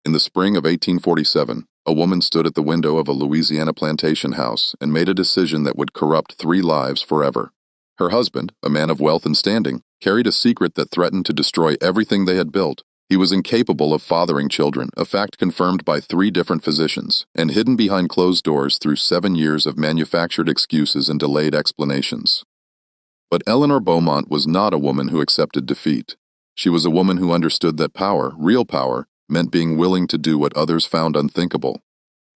In the spring of 1847, a woman stood at the window of a Louisiana plantation house and made a decision that would corrupt 3 lives forever. Her husband, a man of wealth and standing, carried a secret that threatened to destroy everything they had built. He was incapable of fathering children, a fact confirmed by 3 different physicians, and hidden behind closed doors through 7 years of manufactured excuses and delayed explanations. But Eleanor Bowmont was not a woman who accepted defeat. She was a woman who understood that power, real power, meant being willing to do what others found unthinkable.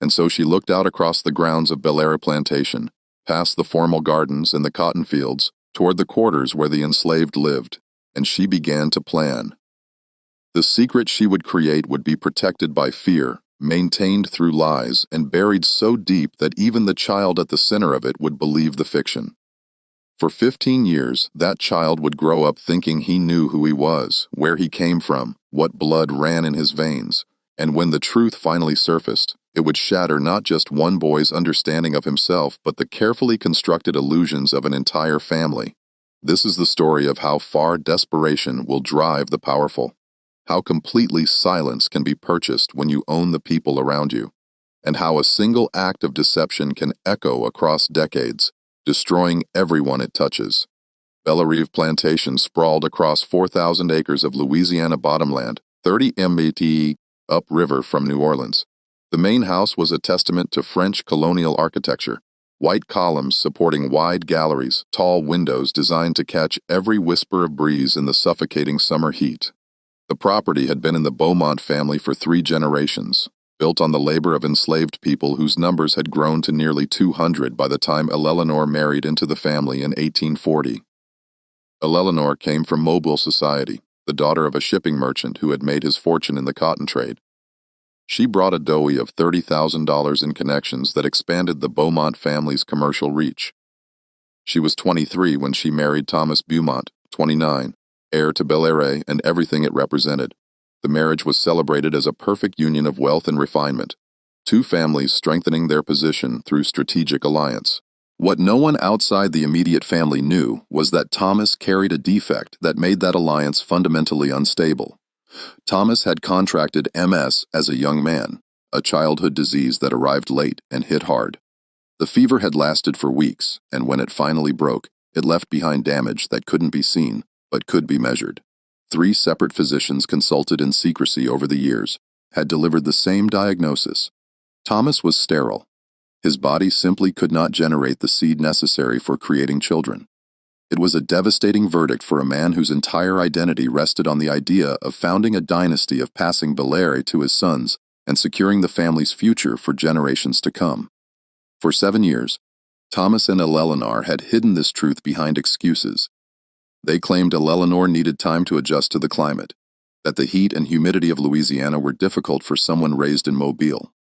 And so she looked out across the grounds of Heir plantation, past the formal gardens and the cotton fields, toward the quarters where the enslaved lived, and she began to plan. The secret she would create would be protected by fear, maintained through lies, and buried so deep that even the child at the center of it would believe the fiction. For 15 years, that child would grow up thinking he knew who he was, where he came from, what blood ran in his veins, and when the truth finally surfaced, it would shatter not just one boy's understanding of himself, but the carefully constructed illusions of an entire family. This is the story of how far desperation will drive the powerful, how completely silence can be purchased when you own the people around you, and how a single act of deception can echo across decades, destroying everyone it touches. Heir plantation sprawled across 4,000 acres of Louisiana bottomland, 30 m upriver from New Orleans. The main house was a testament to French colonial architecture, white columns supporting wide galleries, tall windows designed to catch every whisper of breeze in the suffocating summer heat. The property had been in the Bowmont family for 3 generations, built on the labor of enslaved people whose numbers had grown to nearly 200 by the time Eleanor married into the family in 1840. Eleanor came from Mobile society, the daughter of a shipping merchant who had made his fortune in the cotton trade. She brought a doughy of $30,000 in connections that expanded the Bowmont family's commercial reach. She was 23 when she married Thomas Bowmont, 29, heir to Heir and everything it represented. The marriage was celebrated as a perfect union of wealth and refinement, 2 families strengthening their position through strategic alliance. What no one outside the immediate family knew was that Thomas carried a defect that made that alliance fundamentally unstable. Thomas had contracted MS as a young man, a childhood disease that arrived late and hit hard. The fever had lasted for weeks, and when it finally broke, it left behind damage that couldn't be seen, but could be measured. 3 separate physicians consulted in secrecy over the years had delivered the same diagnosis. Thomas was sterile. His body simply could not generate the seed necessary for creating children. It was a devastating verdict for a man whose entire identity rested on the idea of founding a dynasty of passing Heir to his sons and securing the family's future for generations to come. For 7 years, Thomas and Eleanor had hidden this truth behind excuses. They claimed Eleanor needed time to adjust to the climate, that the heat and humidity of Louisiana were difficult for someone raised in Mobile.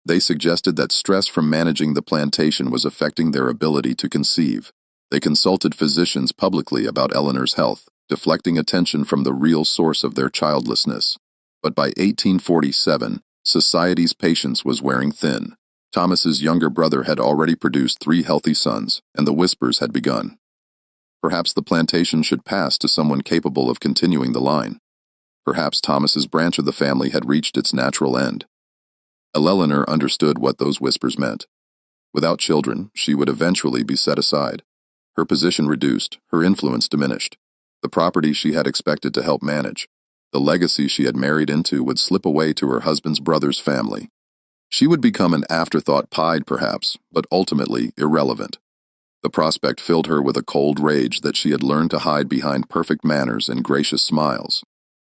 They suggested that stress from managing the plantation was affecting their ability to conceive. They consulted physicians publicly about Eleanor's health, deflecting attention from the real source of their childlessness. But by 1847, society's patience was wearing thin. Thomas's younger brother had already produced 3 healthy sons, and the whispers had begun. Perhaps the plantation should pass to someone capable of continuing the line. Perhaps Thomas's branch of the family had reached its natural end. Eleanor understood what those whispers meant. Without children, she would eventually be set aside. Her position reduced, her influence diminished. The property she had expected to help manage, the legacy she had married into would slip away to her husband's brother's family. She would become an afterthought pied, perhaps, but ultimately irrelevant. The prospect filled her with a cold rage that she had learned to hide behind perfect manners and gracious smiles.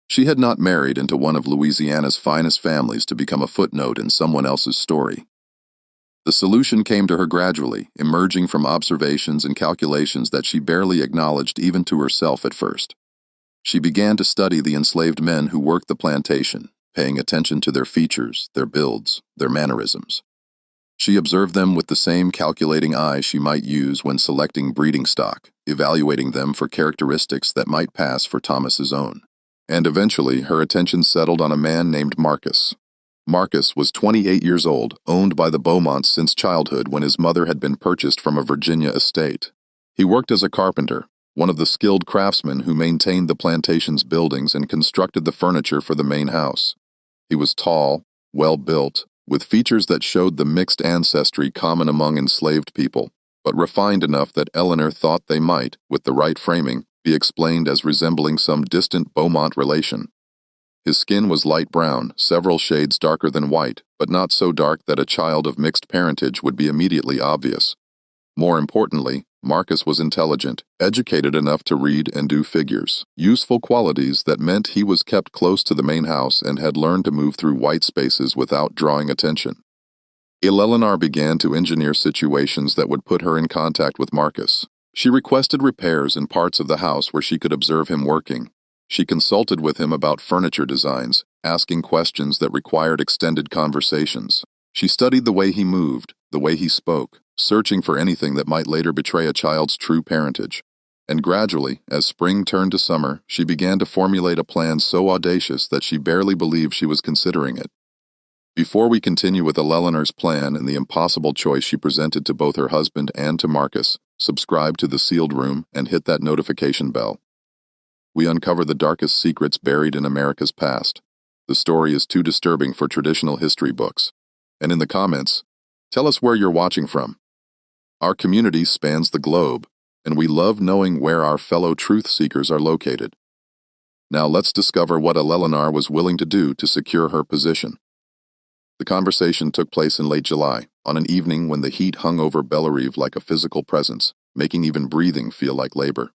She had not married into one of Louisiana's finest families to become a footnote in someone else's story. The solution came to her gradually, emerging from observations and calculations that she barely acknowledged even to herself at first. She began to study the enslaved men who worked the plantation, paying attention to their features, their builds, their mannerisms. She observed them with the same calculating eye she might use when selecting breeding stock, evaluating them for characteristics that might pass for Thomas's own. And eventually, her attention settled on a man named Marcus. Marcus was 28 years old, owned by the Bowmonts since childhood when his mother had been purchased from a Virginia estate. He worked as a carpenter, one of the skilled craftsmen who maintained the plantation's buildings and constructed the furniture for the main house. He was tall, well-built, with features that showed the mixed ancestry common among enslaved people, but refined enough that Eleanor thought they might, with the right framing, be explained as resembling some distant Bowmont relation. His skin was light brown, several shades darker than white, but not so dark that a child of mixed parentage would be immediately obvious. More importantly, Marcus was intelligent, educated enough to read and do figures, useful qualities that meant he was kept close to the main house and had learned to move through white spaces without drawing attention. Eleanor began to engineer situations that would put her in contact with Marcus. She requested repairs in parts of the house where she could observe him working. She consulted with him about furniture designs, asking questions that required extended conversations. She studied the way he moved, the way he spoke, searching for anything that might later betray a child's true parentage. And gradually, as spring turned to summer, she began to formulate a plan so audacious that she barely believed she was considering it. Before we continue with Eleanor's plan and the impossible choice she presented to both her husband and to Marcus, subscribe to The Sealed Room and hit that notification bell. We uncover the darkest secrets buried in America's past. The story is too disturbing for traditional history books. And in the comments, tell us where you're watching from. Our community spans the globe, and we love knowing where our fellow truth seekers are located. Now let's discover what Eleanor was willing to do to secure her position. The conversation took place in late July, on an evening when the heat hung over Bellerive like a physical presence, making even breathing feel like labor.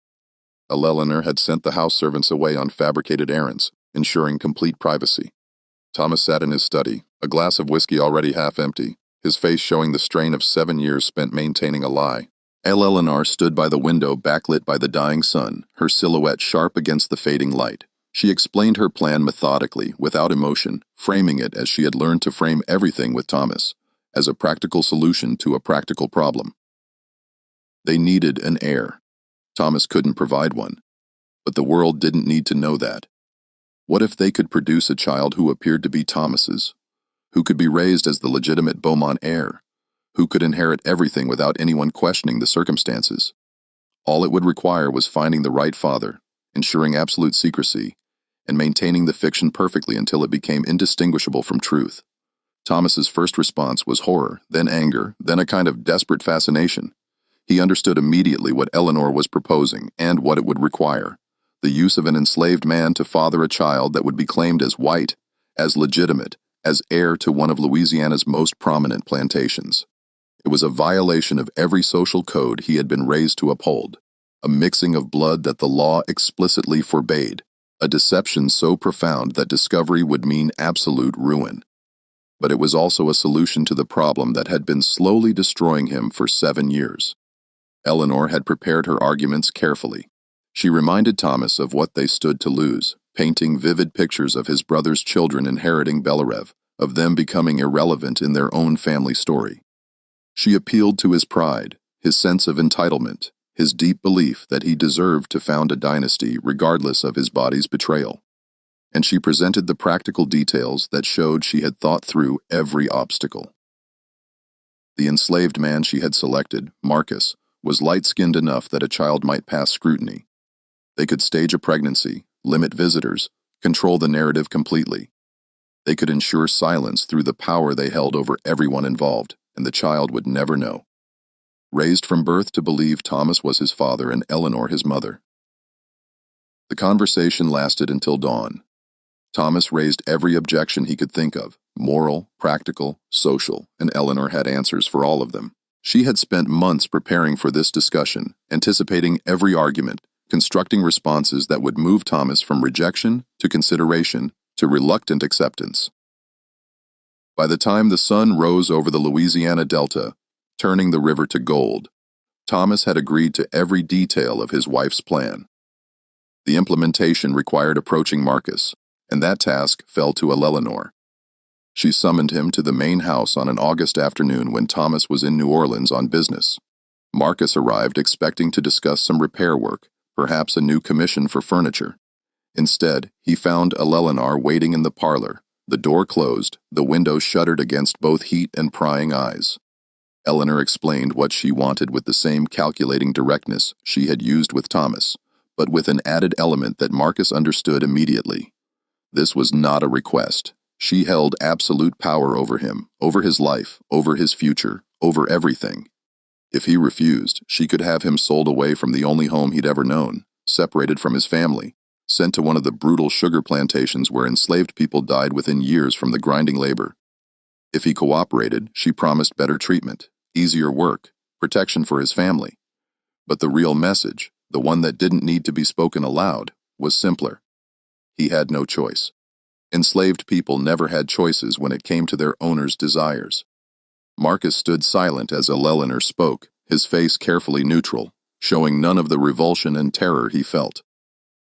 Eleanor had sent the house servants away on fabricated errands, ensuring complete privacy. Thomas sat in his study, a glass of whiskey already half empty, his face showing the strain of 7 years spent maintaining a lie. Eleanor stood by the window backlit by the dying sun, her silhouette sharp against the fading light. She explained her plan methodically, without emotion, framing it as she had learned to frame everything with Thomas, as a practical solution to a practical problem. They needed an heir. Thomas couldn't provide one, but the world didn't need to know that. What if they could produce a child who appeared to be Thomas's, who could be raised as the legitimate Bowmont heir, who could inherit everything without anyone questioning the circumstances? All it would require was finding the right father, ensuring absolute secrecy, and maintaining the fiction perfectly until it became indistinguishable from truth. Thomas's first response was horror, then anger, then a kind of desperate fascination. He understood immediately what Eleanor was proposing and what it would require: the use of an enslaved man to father a child that would be claimed as white, as legitimate, as heir to one of Louisiana's most prominent plantations. It was a violation of every social code he had been raised to uphold, a mixing of blood that the law explicitly forbade, a deception so profound that discovery would mean absolute ruin. But it was also a solution to the problem that had been slowly destroying him for 7 years. Eleanor had prepared her arguments carefully. She reminded Thomas of what they stood to lose, painting vivid pictures of his brother's children inheriting Bellerive, of them becoming irrelevant in their own family story. She appealed to his pride, his sense of entitlement, his deep belief that he deserved to found a dynasty regardless of his body's betrayal. And she presented the practical details that showed she had thought through every obstacle. The enslaved man she had selected, Marcus, was light-skinned enough that a child might pass scrutiny. They could stage a pregnancy, limit visitors, control the narrative completely. They could ensure silence through the power they held over everyone involved, and the child would never know. Raised from birth to believe Thomas was his father and Eleanor his mother. The conversation lasted until dawn. Thomas raised every objection he could think of, moral, practical, social, and Eleanor had answers for all of them. She had spent months preparing for this discussion, anticipating every argument, constructing responses that would move Thomas from rejection to consideration to reluctant acceptance. By the time the sun rose over the Louisiana Delta, turning the river to gold, Thomas had agreed to every detail of his wife's plan. The implementation required approaching Marcus, and that task fell to Eleanor. She summoned him to the main house on an August afternoon when Thomas was in New Orleans on business. Marcus arrived expecting to discuss some repair work, perhaps a new commission for furniture. Instead, he found Eleanor waiting in the parlor, the door closed, the window shuttered against both heat and prying eyes. Eleanor explained what she wanted with the same calculating directness she had used with Thomas, but with an added element that Marcus understood immediately. This was not a request. She held absolute power over him, over his life, over his future, over everything. If he refused, she could have him sold away from the only home he'd ever known, separated from his family, sent to one of the brutal sugar plantations where enslaved people died within years from the grinding labor. If he cooperated, she promised better treatment, easier work, protection for his family. But the real message, the one that didn't need to be spoken aloud, was simpler. He had no choice. Enslaved people never had choices when it came to their owners' desires. Marcus stood silent as Eleanor spoke, his face carefully neutral, showing none of the revulsion and terror he felt.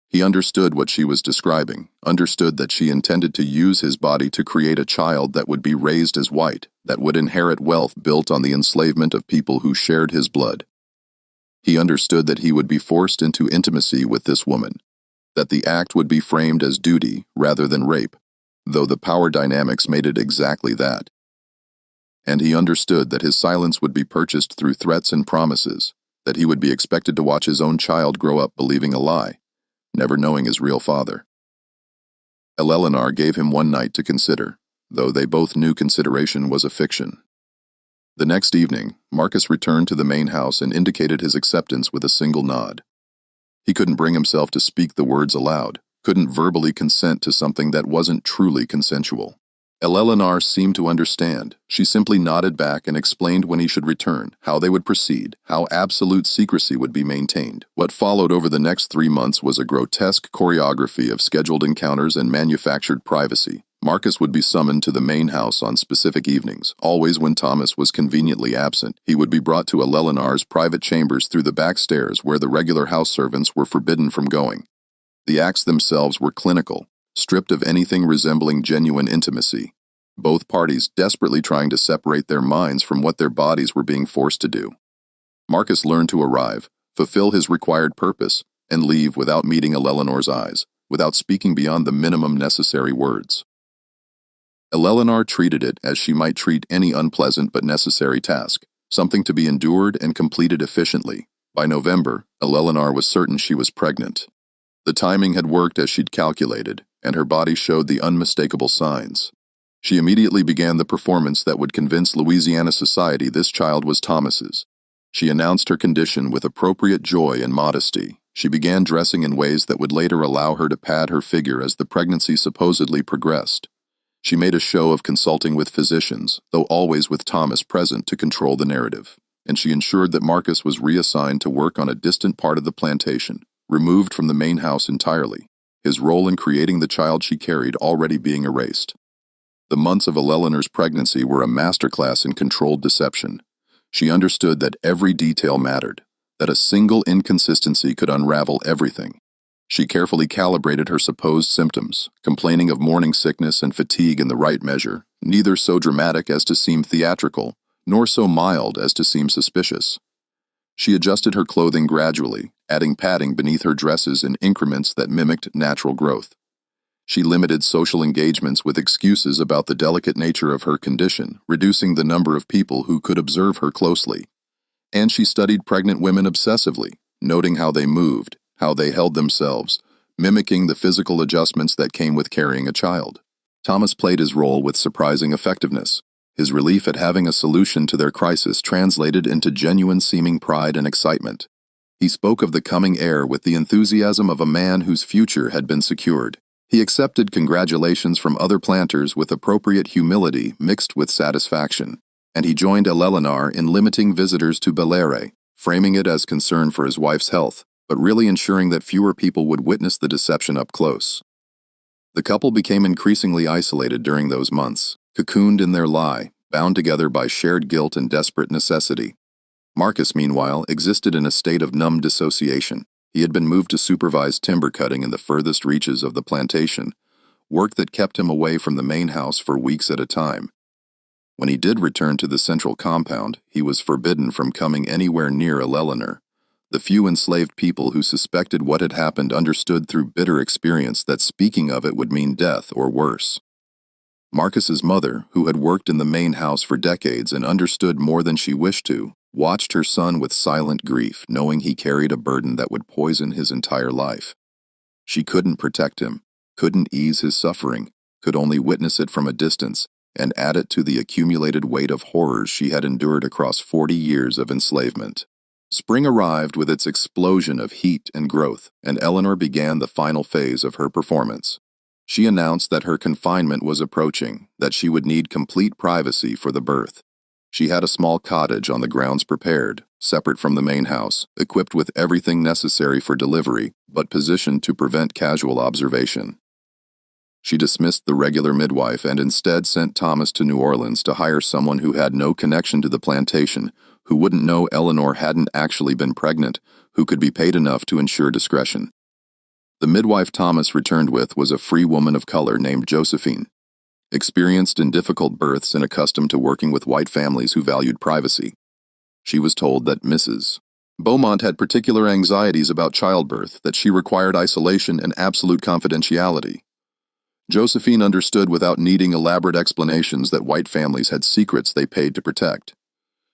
He understood what she was describing, understood that she intended to use his body to create a child that would be raised as white, that would inherit wealth built on the enslavement of people who shared his blood. He understood that he would be forced into intimacy with this woman, that the act would be framed as duty rather than rape, though the power dynamics made it exactly that. And he understood that his silence would be purchased through threats and promises, that he would be expected to watch his own child grow up believing a lie, never knowing his real father. Eleanor gave him one night to consider, though they both knew consideration was a fiction. The next evening, Marcus returned to the main house and indicated his acceptance with a single nod. He couldn't bring himself to speak the words aloud, couldn't verbally consent to something that wasn't truly consensual. Eleanor seemed to understand. She simply nodded back and explained when he should return, how they would proceed, how absolute secrecy would be maintained. What followed over the next 3 months was a grotesque choreography of scheduled encounters and manufactured privacy. Marcus would be summoned to the main house on specific evenings. Always when Thomas was conveniently absent, he would be brought to Eleanor's private chambers through the back stairs where the regular house servants were forbidden from going. The acts themselves were clinical, stripped of anything resembling genuine intimacy, both parties desperately trying to separate their minds from what their bodies were being forced to do. Marcus learned to arrive, fulfill his required purpose, and leave without meeting Eleanor's eyes, without speaking beyond the minimum necessary words. Eleanor treated it as she might treat any unpleasant but necessary task, something to be endured and completed efficiently. By November, Eleanor was certain she was pregnant. The timing had worked as she'd calculated, and her body showed the unmistakable signs. She immediately began the performance that would convince Louisiana society this child was Thomas's. She announced her condition with appropriate joy and modesty. She began dressing in ways that would later allow her to pad her figure as the pregnancy supposedly progressed. She made a show of consulting with physicians, though always with Thomas present to control the narrative, and she ensured that Marcus was reassigned to work on a distant part of the plantation, removed from the main house entirely, his role in creating the child she carried already being erased. The months of Eleanor's pregnancy were a masterclass in controlled deception. She understood that every detail mattered, that a single inconsistency could unravel everything. She carefully calibrated her supposed symptoms, complaining of morning sickness and fatigue in the right measure, neither so dramatic as to seem theatrical, nor so mild as to seem suspicious. She adjusted her clothing gradually, adding padding beneath her dresses in increments that mimicked natural growth. She limited social engagements with excuses about the delicate nature of her condition, reducing the number of people who could observe her closely. And she studied pregnant women obsessively, noting how they moved, how they held themselves, mimicking the physical adjustments that came with carrying a child. Thomas played his role with surprising effectiveness. His relief at having a solution to their crisis translated into genuine-seeming pride and excitement. He spoke of the coming heir with the enthusiasm of a man whose future had been secured. He accepted congratulations from other planters with appropriate humility mixed with satisfaction, and he joined Eleanor in limiting visitors to Bellere, framing it as concern for his wife's health, but really ensuring that fewer people would witness the deception up close. The couple became increasingly isolated during those months, cocooned in their lie, bound together by shared guilt and desperate necessity. Marcus, meanwhile, existed in a state of numb dissociation. He had been moved to supervise timber cutting in the furthest reaches of the plantation, work that kept him away from the main house for weeks at a time. When he did return to the central compound, he was forbidden from coming anywhere near Eleanor. The few enslaved people who suspected what had happened understood through bitter experience that speaking of it would mean death or worse. Marcus's mother, who had worked in the main house for decades and understood more than she wished to, watched her son with silent grief, knowing he carried a burden that would poison his entire life. She couldn't protect him, couldn't ease his suffering, could only witness it from a distance and add it to the accumulated weight of horrors she had endured across 40 years of enslavement. Spring arrived with its explosion of heat and growth, and Eleanor began the final phase of her performance. She announced that her confinement was approaching, that she would need complete privacy for the birth. She had a small cottage on the grounds prepared, separate from the main house, equipped with everything necessary for delivery, but positioned to prevent casual observation. She dismissed the regular midwife and instead sent Thomas to New Orleans to hire someone who had no connection to the plantation, who wouldn't know Eleanor hadn't actually been pregnant, who could be paid enough to ensure discretion. The midwife Thomas returned with was a free woman of color named Josephine, experienced in difficult births and accustomed to working with white families who valued privacy. She was told that Mrs. Bowmont had particular anxieties about childbirth, that she required isolation and absolute confidentiality. Josephine understood without needing elaborate explanations that white families had secrets they paid to protect.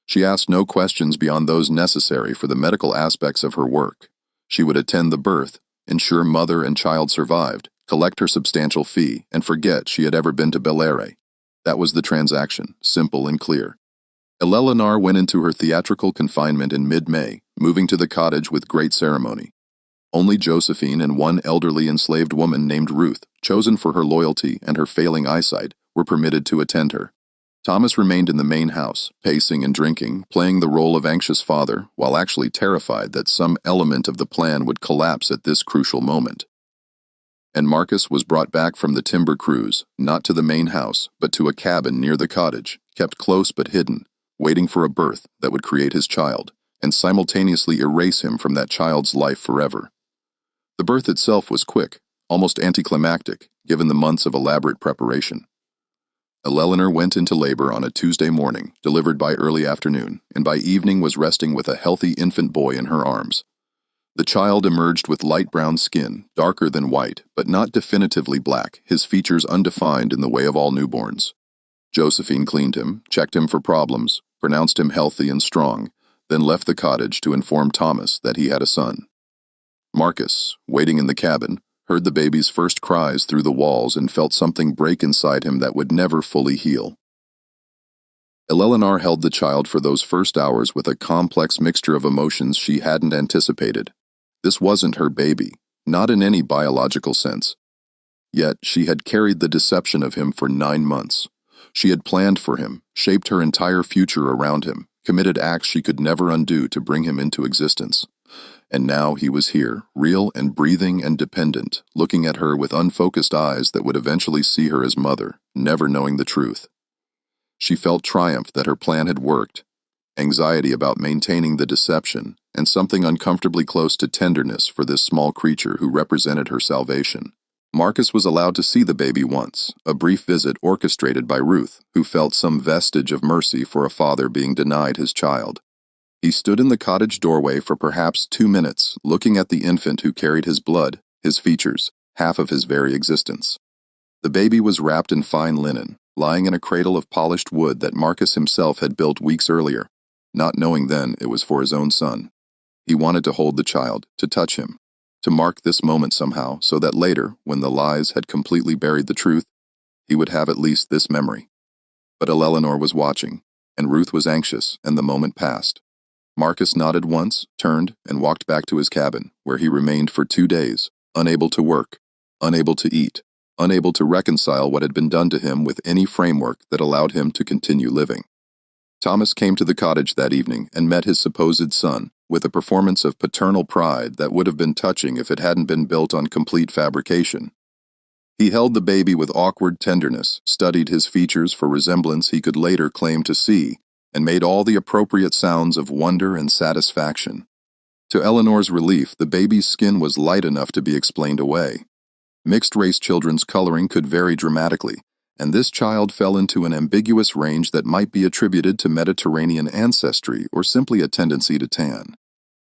She asked no questions beyond those necessary for the medical aspects of her work. She would attend the birth, ensure mother and child survived, collect her substantial fee, and forget she had ever been to Bel Air. That was the transaction, simple and clear. Eleanor went into her theatrical confinement in mid-May, moving to the cottage with great ceremony. Only Josephine and one elderly enslaved woman named Ruth, chosen for her loyalty and her failing eyesight, were permitted to attend her. Thomas remained in the main house, pacing and drinking, playing the role of anxious father, while actually terrified that some element of the plan would collapse at this crucial moment. And Marcus was brought back from the timber cruise, not to the main house, but to a cabin near the cottage, kept close but hidden, waiting for a birth that would create his child, and simultaneously erase him from that child's life forever. The birth itself was quick, almost anticlimactic, given the months of elaborate preparation. Eleanor went into labor on a Tuesday morning, delivered by early afternoon, and by evening was resting with a healthy infant boy in her arms. The child emerged with light brown skin, darker than white, but not definitively black, his features undefined in the way of all newborns. Josephine cleaned him, checked him for problems, pronounced him healthy and strong, then left the cottage to inform Thomas that he had a son. Marcus, waiting in the cabin, heard the baby's first cries through the walls and felt something break inside him that would never fully heal. Eleanor held the child for those first hours with a complex mixture of emotions she hadn't anticipated. This wasn't her baby, not in any biological sense. Yet she had carried the deception of him for 9 months. She had planned for him, shaped her entire future around him, committed acts she could never undo to bring him into existence. And now he was here, real and breathing and dependent, looking at her with unfocused eyes that would eventually see her as mother, never knowing the truth. She felt triumph that her plan had worked, anxiety about maintaining the deception, and something uncomfortably close to tenderness for this small creature who represented her salvation. Marcus was allowed to see the baby once, a brief visit orchestrated by Ruth, who felt some vestige of mercy for a father being denied his child. He stood in the cottage doorway for perhaps 2 minutes, looking at the infant who carried his blood, his features, half of his very existence. The baby was wrapped in fine linen, lying in a cradle of polished wood that Marcus himself had built weeks earlier, not knowing then it was for his own son. He wanted to hold the child, to touch him, to mark this moment somehow, so that later, when the lies had completely buried the truth, he would have at least this memory. But Eleanor was watching, and Ruth was anxious, and the moment passed. Marcus nodded once, turned, and walked back to his cabin, where he remained for 2 days, unable to work, unable to eat, unable to reconcile what had been done to him with any framework that allowed him to continue living. Thomas came to the cottage that evening and met his supposed son, with a performance of paternal pride that would have been touching if it hadn't been built on complete fabrication. He held the baby with awkward tenderness, studied his features for resemblance he could later claim to see, and made all the appropriate sounds of wonder and satisfaction. To Eleanor's relief, the baby's skin was light enough to be explained away. Mixed-race children's coloring could vary dramatically, and this child fell into an ambiguous range that might be attributed to Mediterranean ancestry or simply a tendency to tan.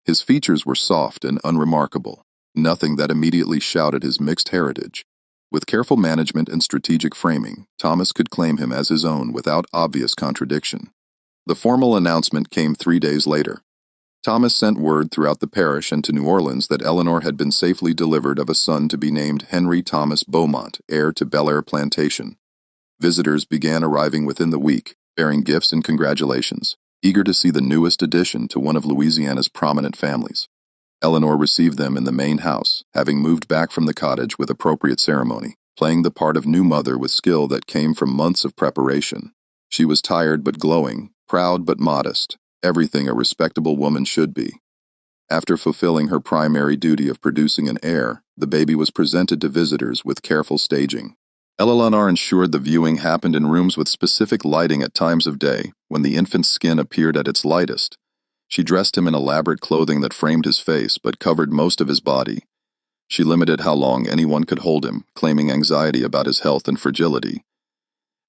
His features were soft and unremarkable, nothing that immediately shouted his mixed heritage. With careful management and strategic framing, Thomas could claim him as his own without obvious contradiction. The formal announcement came 3 days later. Thomas sent word throughout the parish and to New Orleans that Eleanor had been safely delivered of a son to be named Henry Thomas Bowmont, heir to Heir plantation. Visitors began arriving within the week, bearing gifts and congratulations, eager to see the newest addition to one of Louisiana's prominent families. Eleanor received them in the main house, having moved back from the cottage with appropriate ceremony, playing the part of new mother with skill that came from months of preparation. She was tired but glowing, proud but modest, everything a respectable woman should be. After fulfilling her primary duty of producing an heir, the baby was presented to visitors with careful staging. Eleanor ensured the viewing happened in rooms with specific lighting at times of day, when the infant's skin appeared at its lightest. She dressed him in elaborate clothing that framed his face but covered most of his body. She limited how long anyone could hold him, claiming anxiety about his health and fragility.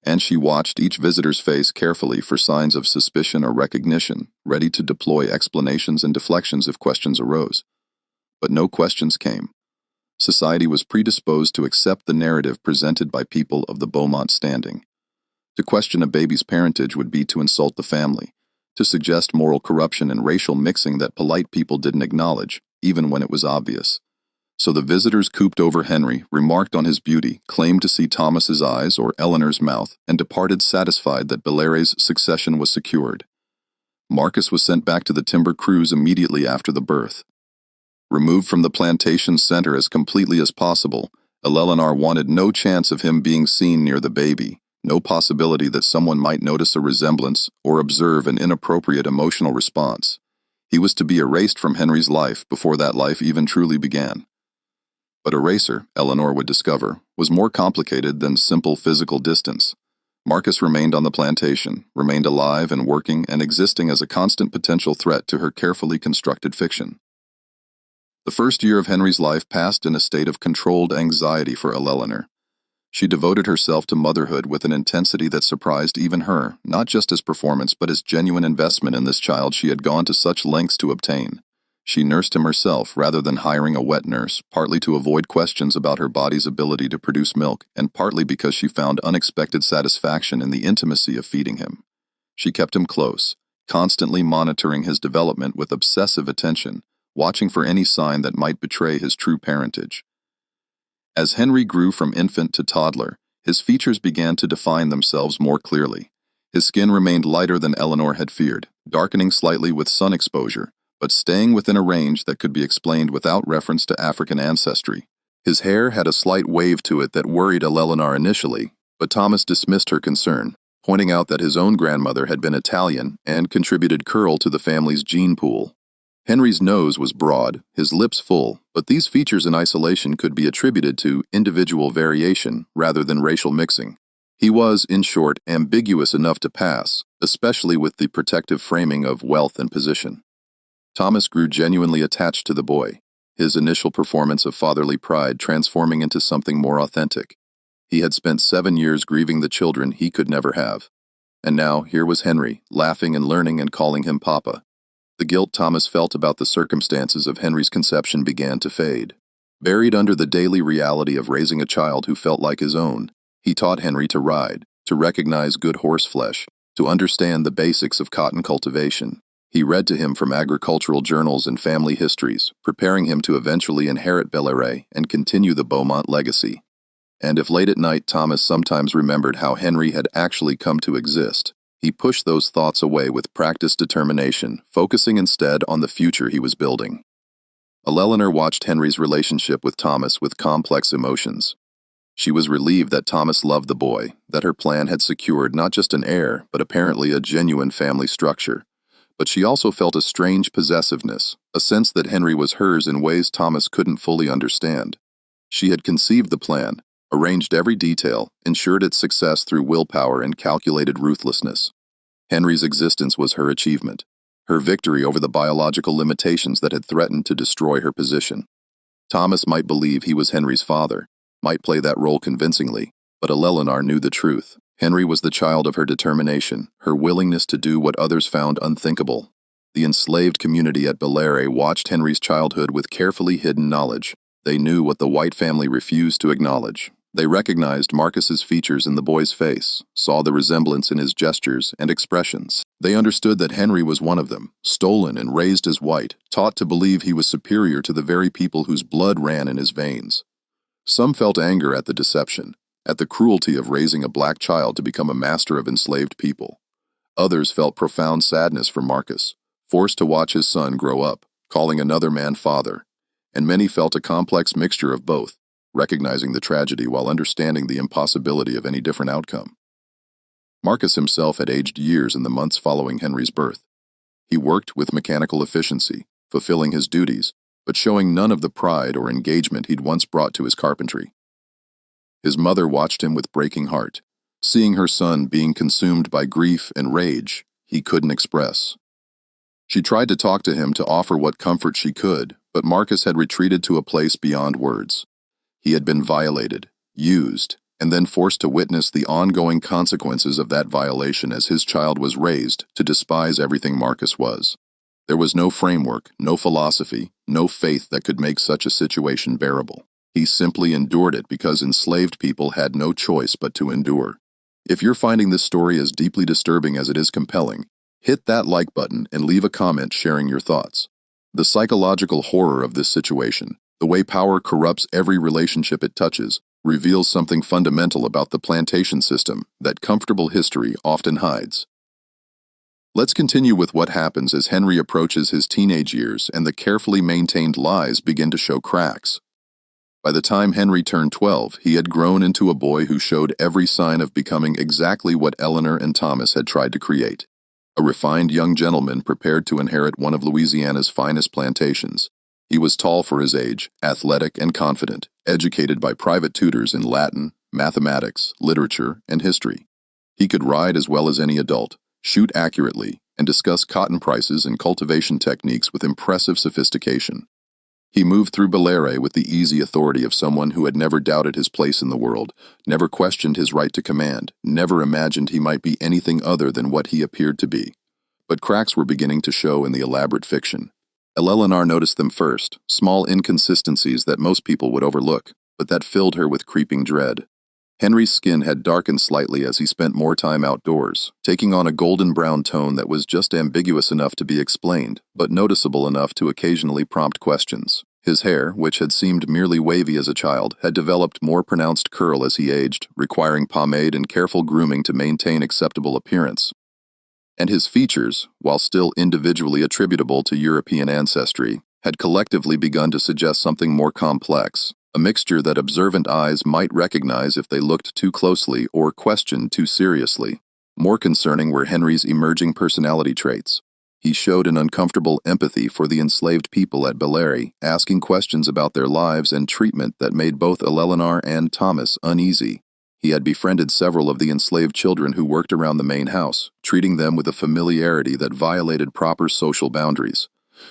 And she watched each visitor's face carefully for signs of suspicion or recognition, ready to deploy explanations and deflections if questions arose. But no questions came. Society was predisposed to accept the narrative presented by people of the Bowmont standing. To question a baby's parentage would be to insult the family, to suggest moral corruption and racial mixing that polite people didn't acknowledge, even when it was obvious. So the visitors cooped over Henry, remarked on his beauty, claimed to see Thomas's eyes or Eleanor's mouth, and departed satisfied that Belaire's succession was secured. Marcus was sent back to the timber crews immediately after the birth. Removed from the plantation center as completely as possible, Eleanor wanted no chance of him being seen near the baby, no possibility that someone might notice a resemblance or observe an inappropriate emotional response. He was to be erased from Henry's life before that life even truly began. But eraser, Eleanor would discover, was more complicated than simple physical distance. Marcus remained on the plantation, remained alive and working and existing as a constant potential threat to her carefully constructed fiction. The first year of Henry's life passed in a state of controlled anxiety for Eleanor. She devoted herself to motherhood with an intensity that surprised even her, not just as performance but as genuine investment in this child she had gone to such lengths to obtain. She nursed him herself rather than hiring a wet nurse, partly to avoid questions about her body's ability to produce milk, and partly because she found unexpected satisfaction in the intimacy of feeding him. She kept him close, constantly monitoring his development with obsessive attention, watching for any sign that might betray his true parentage. As Henry grew from infant to toddler, his features began to define themselves more clearly. His skin remained lighter than Eleanor had feared, darkening slightly with sun exposure, but staying within a range that could be explained without reference to African ancestry. His hair had a slight wave to it that worried Eleanor initially, but Thomas dismissed her concern, pointing out that his own grandmother had been Italian and contributed curl to the family's gene pool. Henry's nose was broad, his lips full, but these features in isolation could be attributed to individual variation rather than racial mixing. He was, in short, ambiguous enough to pass, especially with the protective framing of wealth and position. Thomas grew genuinely attached to the boy, his initial performance of fatherly pride transforming into something more authentic. He had spent 7 years grieving the children he could never have. And now, here was Henry, laughing and learning and calling him Papa. The guilt Thomas felt about the circumstances of Henry's conception began to fade. Buried under the daily reality of raising a child who felt like his own, he taught Henry to ride, to recognize good horse flesh, to understand the basics of cotton cultivation. He read to him from agricultural journals and family histories, preparing him to eventually inherit Belaire and continue the Bowmont legacy. And if late at night Thomas sometimes remembered how Henry had actually come to exist, he pushed those thoughts away with practiced determination, focusing instead on the future he was building. Eleanor watched Henry's relationship with Thomas with complex emotions. She was relieved that Thomas loved the boy, that her plan had secured not just an heir, but apparently a genuine family structure. But she also felt a strange possessiveness, a sense that Henry was hers in ways Thomas couldn't fully understand. She had conceived the plan, arranged every detail, ensured its success through willpower and calculated ruthlessness. Henry's existence was her achievement, her victory over the biological limitations that had threatened to destroy her position. Thomas might believe he was Henry's father, might play that role convincingly, but Eleanor knew the truth. Henry was the child of her determination, her willingness to do what others found unthinkable. The enslaved community at Belaire watched Henry's childhood with carefully hidden knowledge. They knew what the white family refused to acknowledge. They recognized Marcus's features in the boy's face, saw the resemblance in his gestures and expressions. They understood that Henry was one of them, stolen and raised as white, taught to believe he was superior to the very people whose blood ran in his veins. Some felt anger at the deception, at the cruelty of raising a black child to become a master of enslaved people. Others felt profound sadness for Marcus, forced to watch his son grow up, calling another man father. And many felt a complex mixture of both, recognizing the tragedy while understanding the impossibility of any different outcome. Marcus himself had aged years in the months following Henry's birth. He worked with mechanical efficiency, fulfilling his duties, but showing none of the pride or engagement he'd once brought to his carpentry. His mother watched him with breaking heart, seeing her son being consumed by grief and rage he couldn't express. She tried to talk to him to offer what comfort she could, but Marcus had retreated to a place beyond words. He had been violated, used, and then forced to witness the ongoing consequences of that violation as his child was raised to despise everything Marcus was. There was no framework, no philosophy, no faith that could make such a situation bearable. He simply endured it because enslaved people had no choice but to endure. If you're finding this story as deeply disturbing as it is compelling, hit that like button and leave a comment sharing your thoughts. The psychological horror of this situation, the way power corrupts every relationship it touches, reveals something fundamental about the plantation system that comfortable history often hides. Let's continue with what happens as Henry approaches his teenage years and the carefully maintained lies begin to show cracks. By the time Henry turned 12, he had grown into a boy who showed every sign of becoming exactly what Eleanor and Thomas had tried to create: a refined young gentleman prepared to inherit one of Louisiana's finest plantations. He was tall for his age, athletic and confident, educated by private tutors in Latin, mathematics, literature, and history. He could ride as well as any adult, shoot accurately, and discuss cotton prices and cultivation techniques with impressive sophistication. He moved through Bellere with the easy authority of someone who had never doubted his place in the world, never questioned his right to command, never imagined he might be anything other than what he appeared to be. But cracks were beginning to show in the elaborate fiction. Eleanor noticed them first, small inconsistencies that most people would overlook, but that filled her with creeping dread. Henry's skin had darkened slightly as he spent more time outdoors, taking on a golden-brown tone that was just ambiguous enough to be explained, but noticeable enough to occasionally prompt questions. His hair, which had seemed merely wavy as a child, had developed more pronounced curl as he aged, requiring pomade and careful grooming to maintain acceptable appearance. And his features, while still individually attributable to European ancestry, had collectively begun to suggest something more complex, a mixture that observant eyes might recognize if they looked too closely or questioned too seriously. More concerning were Henry's emerging personality traits. He showed an uncomfortable empathy for the enslaved people at Bellere, asking questions about their lives and treatment that made both Eleanor and Thomas uneasy. He had befriended several of the enslaved children who worked around the main house, treating them with a familiarity that violated proper social boundaries.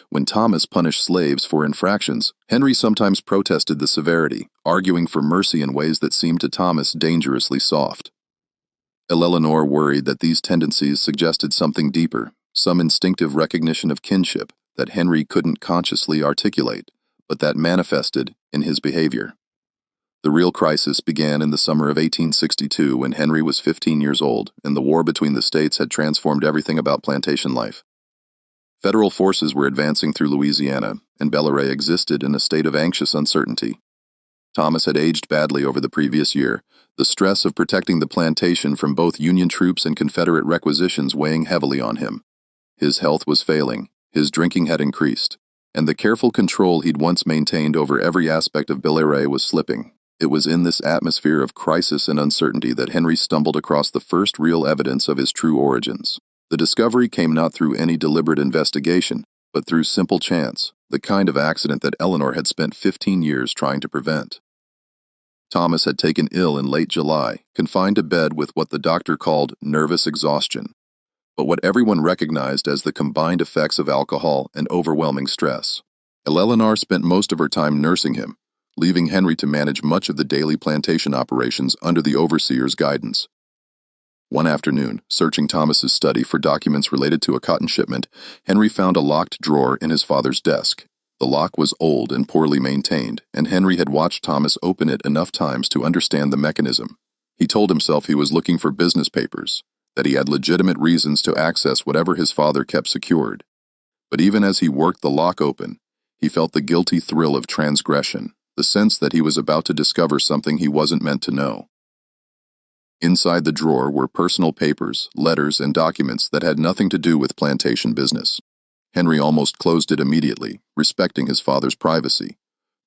When Thomas punished slaves for infractions, Henry sometimes protested the severity, arguing for mercy in ways that seemed to Thomas dangerously soft. Eleanor worried that these tendencies suggested something deeper, some instinctive recognition of kinship that Henry couldn't consciously articulate, but that manifested in his behavior. The real crisis began in the summer of 1862 when Henry was 15 years old, and the war between the states had transformed everything about plantation life. Federal forces were advancing through Louisiana, and Bellere existed in a state of anxious uncertainty. Thomas had aged badly over the previous year, the stress of protecting the plantation from both Union troops and Confederate requisitions weighing heavily on him. His health was failing, his drinking had increased, and the careful control he'd once maintained over every aspect of Bellere was slipping. It was in this atmosphere of crisis and uncertainty that Henry stumbled across the first real evidence of his true origins. The discovery came not through any deliberate investigation, but through simple chance, the kind of accident that Eleanor had spent 15 years trying to prevent. Thomas had taken ill in late July, confined to bed with what the doctor called nervous exhaustion, but what everyone recognized as the combined effects of alcohol and overwhelming stress. Eleanor spent most of her time nursing him, leaving Henry to manage much of the daily plantation operations under the overseer's guidance. One afternoon, searching Thomas's study for documents related to a cotton shipment, Henry found a locked drawer in his father's desk. The lock was old and poorly maintained, and Henry had watched Thomas open it enough times to understand the mechanism. He told himself he was looking for business papers, that he had legitimate reasons to access whatever his father kept secured. But even as he worked the lock open, he felt the guilty thrill of transgression, the sense that he was about to discover something he wasn't meant to know. Inside the drawer were personal papers, letters, and documents that had nothing to do with plantation business. Henry almost closed it immediately, respecting his father's privacy.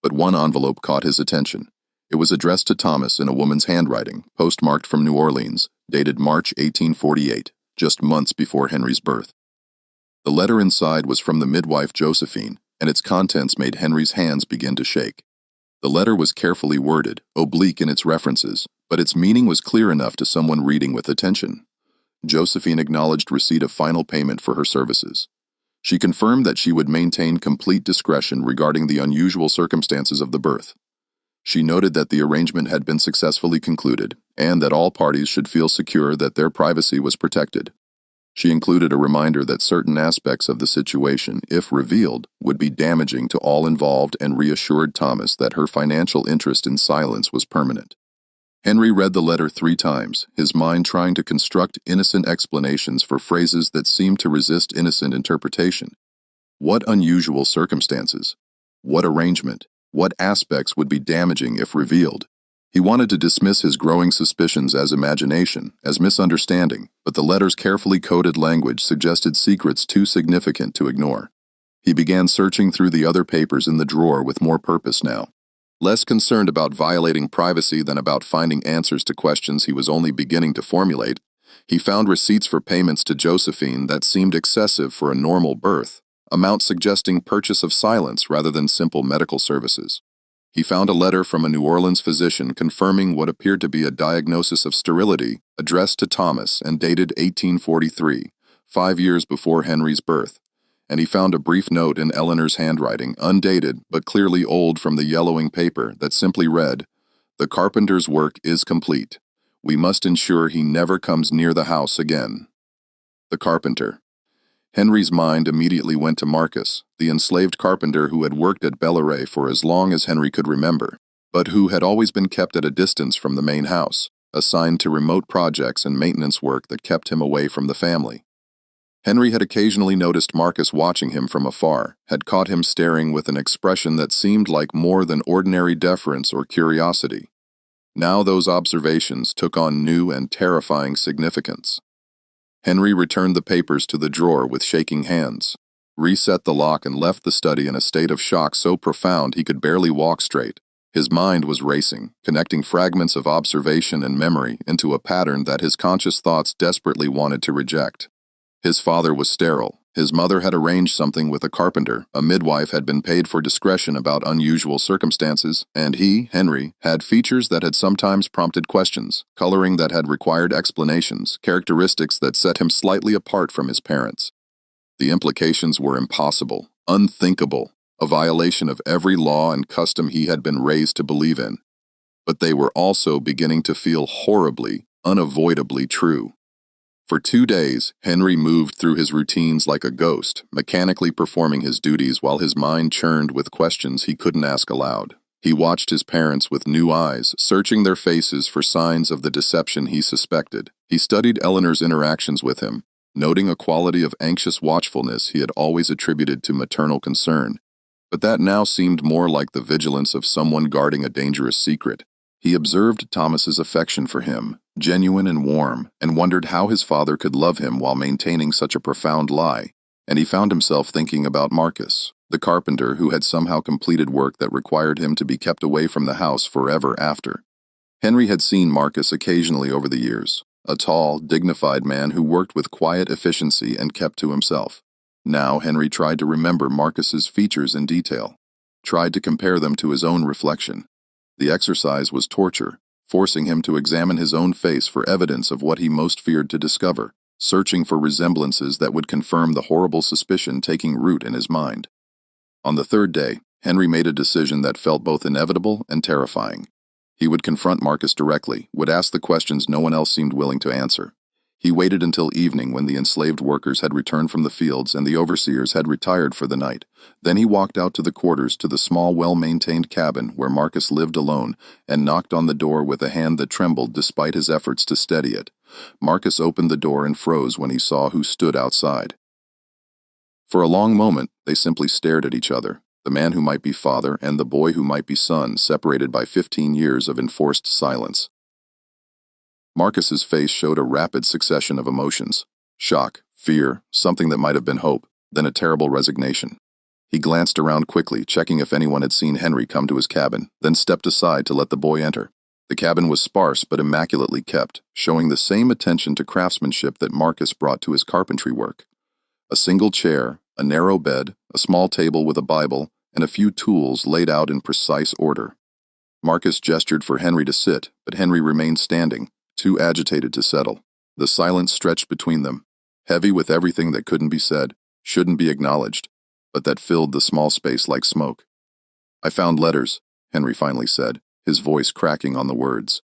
But one envelope caught his attention. It was addressed to Thomas in a woman's handwriting, postmarked from New Orleans, dated March 1848, just months before Henry's birth. The letter inside was from the midwife Josephine, and its contents made Henry's hands begin to shake. The letter was carefully worded, oblique in its references, but its meaning was clear enough to someone reading with attention. Josephine acknowledged receipt of final payment for her services. She confirmed that she would maintain complete discretion regarding the unusual circumstances of the birth. She noted that the arrangement had been successfully concluded, and that all parties should feel secure that their privacy was protected. She included a reminder that certain aspects of the situation, if revealed, would be damaging to all involved, and reassured Thomas that her financial interest in silence was permanent. Henry read the letter 3 times, his mind trying to construct innocent explanations for phrases that seemed to resist innocent interpretation. What unusual circumstances? What arrangement? What aspects would be damaging if revealed? He wanted to dismiss his growing suspicions as imagination, as misunderstanding, but the letter's carefully coded language suggested secrets too significant to ignore. He began searching through the other papers in the drawer with more purpose now. Less concerned about violating privacy than about finding answers to questions he was only beginning to formulate, he found receipts for payments to Josephine that seemed excessive for a normal birth, amounts suggesting purchase of silence rather than simple medical services. He found a letter from a New Orleans physician confirming what appeared to be a diagnosis of sterility, addressed to Thomas and dated 1843, 5 years before Henry's birth. And he found a brief note in Eleanor's handwriting, undated but clearly old from the yellowing paper, that simply read, "The carpenter's work is complete. We must ensure he never comes near the house again." The carpenter. Henry's mind immediately went to Marcus, the enslaved carpenter who had worked at Bellaray for as long as Henry could remember, but who had always been kept at a distance from the main house, assigned to remote projects and maintenance work that kept him away from the family. Henry had occasionally noticed Marcus watching him from afar, had caught him staring with an expression that seemed like more than ordinary deference or curiosity. Now those observations took on new and terrifying significance. Henry returned the papers to the drawer with shaking hands, reset the lock, and left the study in a state of shock so profound he could barely walk straight. His mind was racing, connecting fragments of observation and memory into a pattern that his conscious thoughts desperately wanted to reject. His father was sterile. His mother had arranged something with a carpenter. A midwife had been paid for discretion about unusual circumstances, and he, Henry, had features that had sometimes prompted questions, coloring that had required explanations, characteristics that set him slightly apart from his parents. The implications were impossible, unthinkable, a violation of every law and custom he had been raised to believe in. But they were also beginning to feel horribly, unavoidably true. For 2 days, Henry moved through his routines like a ghost, mechanically performing his duties while his mind churned with questions he couldn't ask aloud. He watched his parents with new eyes, searching their faces for signs of the deception he suspected. He studied Eleanor's interactions with him, noting a quality of anxious watchfulness he had always attributed to maternal concern, but that now seemed more like the vigilance of someone guarding a dangerous secret. He observed Thomas's affection for him, genuine and warm, and wondered how his father could love him while maintaining such a profound lie, and he found himself thinking about Marcus, the carpenter who had somehow completed work that required him to be kept away from the house forever after. Henry had seen Marcus occasionally over the years, a tall, dignified man who worked with quiet efficiency and kept to himself. Now Henry tried to remember Marcus's features in detail, tried to compare them to his own reflection. The exercise was torture, forcing him to examine his own face for evidence of what he most feared to discover, searching for resemblances that would confirm the horrible suspicion taking root in his mind. On the 3rd day, Henry made a decision that felt both inevitable and terrifying. He would confront Marcus directly, would ask the questions no one else seemed willing to answer. He waited until evening when the enslaved workers had returned from the fields and the overseers had retired for the night. Then he walked out to the quarters to the small, well-maintained cabin where Marcus lived alone and knocked on the door with a hand that trembled despite his efforts to steady it. Marcus opened the door and froze when he saw who stood outside. For a long moment, they simply stared at each other, the man who might be father and the boy who might be son, separated by 15 years of enforced silence. Marcus's face showed a rapid succession of emotions: shock, fear, something that might have been hope, then a terrible resignation. He glanced around quickly, checking if anyone had seen Henry come to his cabin, then stepped aside to let the boy enter. The cabin was sparse but immaculately kept, showing the same attention to craftsmanship that Marcus brought to his carpentry work. A single chair, a narrow bed, a small table with a Bible, and a few tools laid out in precise order. Marcus gestured for Henry to sit, but Henry remained standing, too agitated to settle. The silence stretched between them, heavy with everything that couldn't be said, shouldn't be acknowledged, but that filled the small space like smoke. "I found letters," Henry finally said, his voice cracking on the words.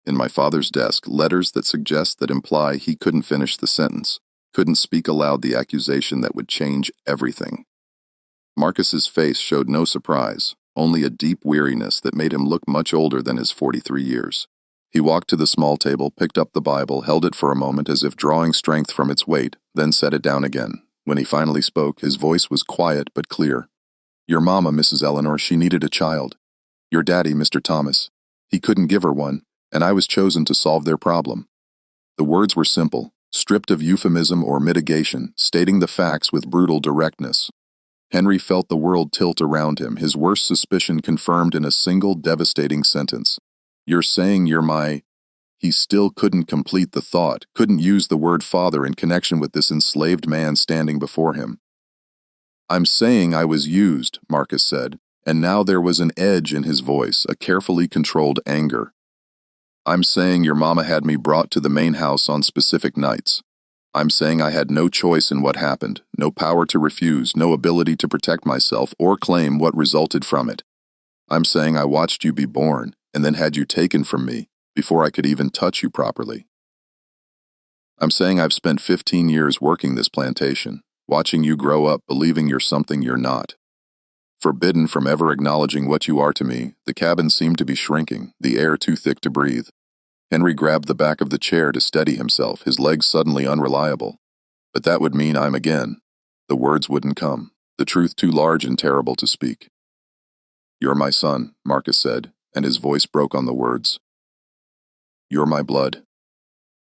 "In my father's desk, letters that suggest that imply he couldn't finish the sentence, couldn't speak aloud the accusation that would change everything." Marcus's face showed no surprise, only a deep weariness that made him look much older than his 43 years. He walked to the small table, picked up the Bible, held it for a moment as if drawing strength from its weight, then set it down again. When he finally spoke, his voice was quiet but clear. "Your mama, Mrs. Eleanor, she needed a child. Your daddy, Mr. Thomas, he couldn't give her one, and I was chosen to solve their problem." The words were simple, stripped of euphemism or mitigation, stating the facts with brutal directness. Henry felt the world tilt around him, his worst suspicion confirmed in a single devastating sentence. "You're saying you're my—" He still couldn't complete the thought, couldn't use the word father in connection with this enslaved man standing before him. "I'm saying I was used," Marcus said, and now there was an edge in his voice, a carefully controlled anger. "I'm saying your mama had me brought to the main house on specific nights. I'm saying I had no choice in what happened, no power to refuse, no ability to protect myself or claim what resulted from it. I'm saying I watched you be born, and then had you taken from me, before I could even touch you properly. I'm saying I've spent 15 years working this plantation, watching you grow up believing you're something you're not. Forbidden from ever acknowledging what you are to me, the cabin seemed to be shrinking, the air too thick to breathe. Henry grabbed the back of the chair to steady himself, his legs suddenly unreliable. But that would mean I'm again. The words wouldn't come, the truth too large and terrible to speak. "You're my son," Marcus said, and his voice broke on the words. "You're my blood.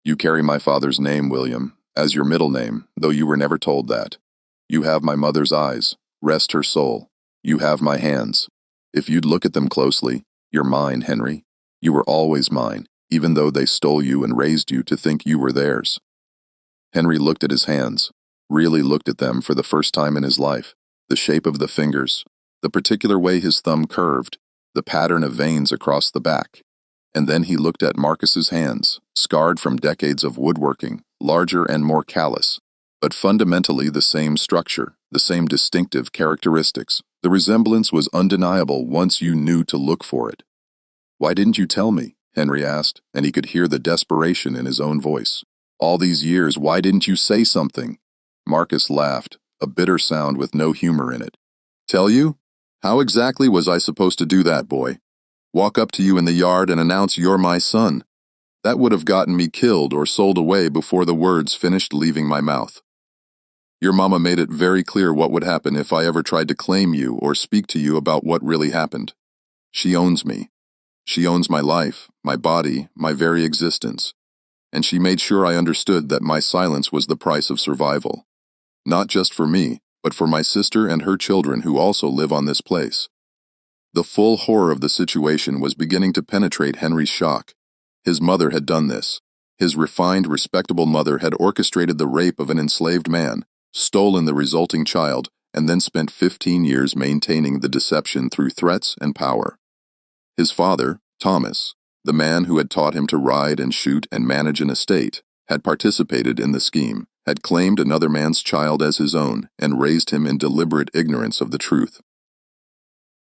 You carry my father's name, William, as your middle name, though you were never told that. You have my mother's eyes, rest her soul. You have my hands. If you'd look at them closely, you're mine, Henry. You were always mine, even though they stole you and raised you to think you were theirs." Henry looked at his hands, really looked at them for the first time in his life, the shape of the fingers, the particular way his thumb curved, the pattern of veins across the back. And then he looked at Marcus's hands, scarred from decades of woodworking, larger and more callous, but fundamentally the same structure, the same distinctive characteristics. The resemblance was undeniable once you knew to look for it. "Why didn't you tell me?" Henry asked, and he could hear the desperation in his own voice. "All these years, why didn't you say something?" Marcus laughed, a bitter sound with no humor in it. "Tell you? How exactly was I supposed to do that, boy? Walk up to you in the yard and announce you're my son? That would have gotten me killed or sold away before the words finished leaving my mouth. Your mama made it very clear what would happen if I ever tried to claim you or speak to you about what really happened. She owns me. She owns my life, my body, my very existence. And she made sure I understood that my silence was the price of survival. Not just for me, but for my sister and her children who also live on this place." The full horror of the situation was beginning to penetrate Henry's shock. His mother had done this. His refined, respectable mother had orchestrated the rape of an enslaved man, stolen the resulting child, and then spent 15 years maintaining the deception through threats and power. His father, Thomas, the man who had taught him to ride and shoot and manage an estate, had participated in the scheme, had claimed another man's child as his own, and raised him in deliberate ignorance of the truth.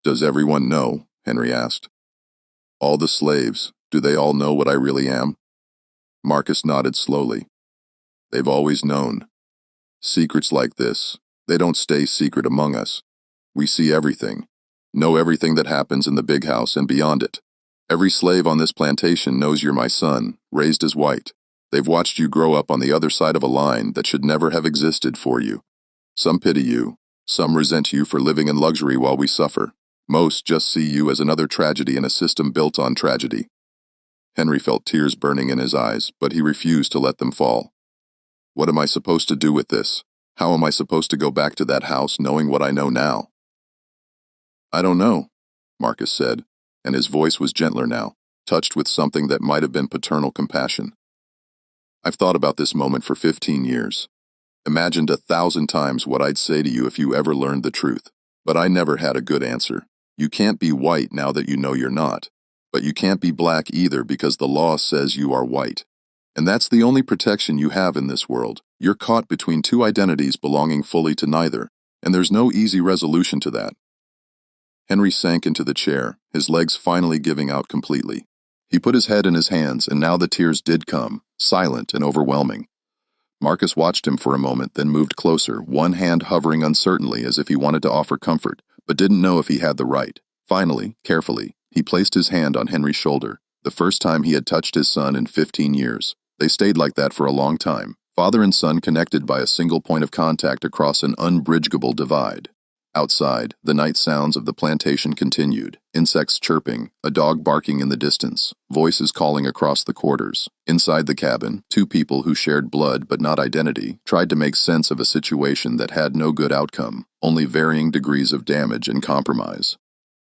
"Does everyone know?" Henry asked. "All the slaves, do they all know what I really am?" Marcus nodded slowly. They've always known. Secrets like this, they don't stay secret among us. We see everything, know everything that happens in the big house and beyond it. Every slave on this plantation knows you're my son, raised as white. They've watched you grow up on the other side of a line that should never have existed for you. Some pity you, some resent you for living in luxury while we suffer. Most just see you as another tragedy in a system built on tragedy. Henry felt tears burning in his eyes, but he refused to let them fall. What am I supposed to do with this? How am I supposed to go back to that house knowing what I know now? I don't know, Marcus said, and his voice was gentler now, touched with something that might have been paternal compassion. I've thought about this moment for 15 years. Imagined 1,000 times what I'd say to you if you ever learned the truth. But I never had a good answer. You can't be white now that you know you're not. But you can't be black either because the law says you are white. And that's the only protection you have in this world. You're caught between two identities belonging fully to neither, and there's no easy resolution to that. Henry sank into the chair, his legs finally giving out completely. He put his head in his hands, and now the tears did come, silent and overwhelming. Marcus watched him for a moment, then moved closer, one hand hovering uncertainly as if he wanted to offer comfort, but didn't know if he had the right. Finally, carefully, he placed his hand on Henry's shoulder, the first time he had touched his son in 15 years. They stayed like that for a long time, father and son connected by a single point of contact across an unbridgeable divide. Outside, the night sounds of the plantation continued, insects chirping, a dog barking in the distance, voices calling across the quarters. Inside the cabin, two people who shared blood but not identity tried to make sense of a situation that had no good outcome, only varying degrees of damage and compromise.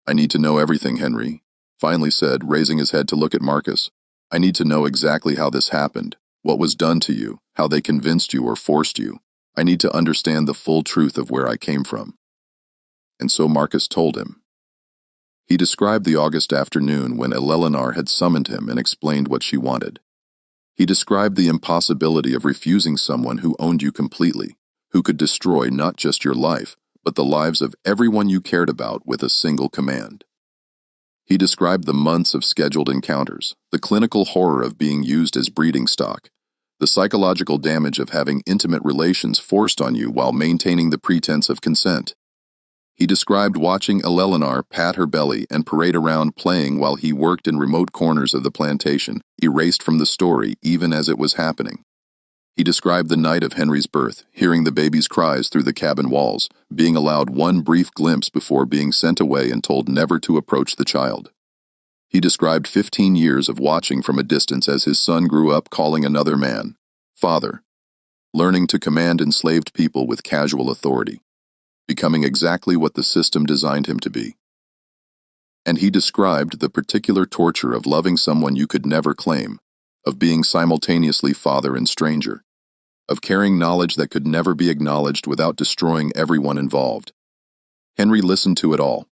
I need to know everything, Henry, finally said, raising his head to look at Marcus. I need to know exactly how this happened, what was done to you, how they convinced you or forced you. I need to understand the full truth of where I came from. And so Marcus told him. He described the August afternoon when Eleanor had summoned him and explained what she wanted. He described the impossibility of refusing someone who owned you completely, who could destroy not just your life, but the lives of everyone you cared about with a single command. He described the months of scheduled encounters, the clinical horror of being used as breeding stock, the psychological damage of having intimate relations forced on you while maintaining the pretense of consent. He described watching Eleanor pat her belly and parade around playing while he worked in remote corners of the plantation, erased from the story even as it was happening. He described the night of Henry's birth, hearing the baby's cries through the cabin walls, being allowed one brief glimpse before being sent away and told never to approach the child. He described 15 years of watching from a distance as his son grew up calling another man father, learning to command enslaved people with casual authority, becoming exactly what the system designed him to be. And he described the particular torture of loving someone you could never claim, of being simultaneously father and stranger, of carrying knowledge that could never be acknowledged without destroying everyone involved. Henry listened to it all,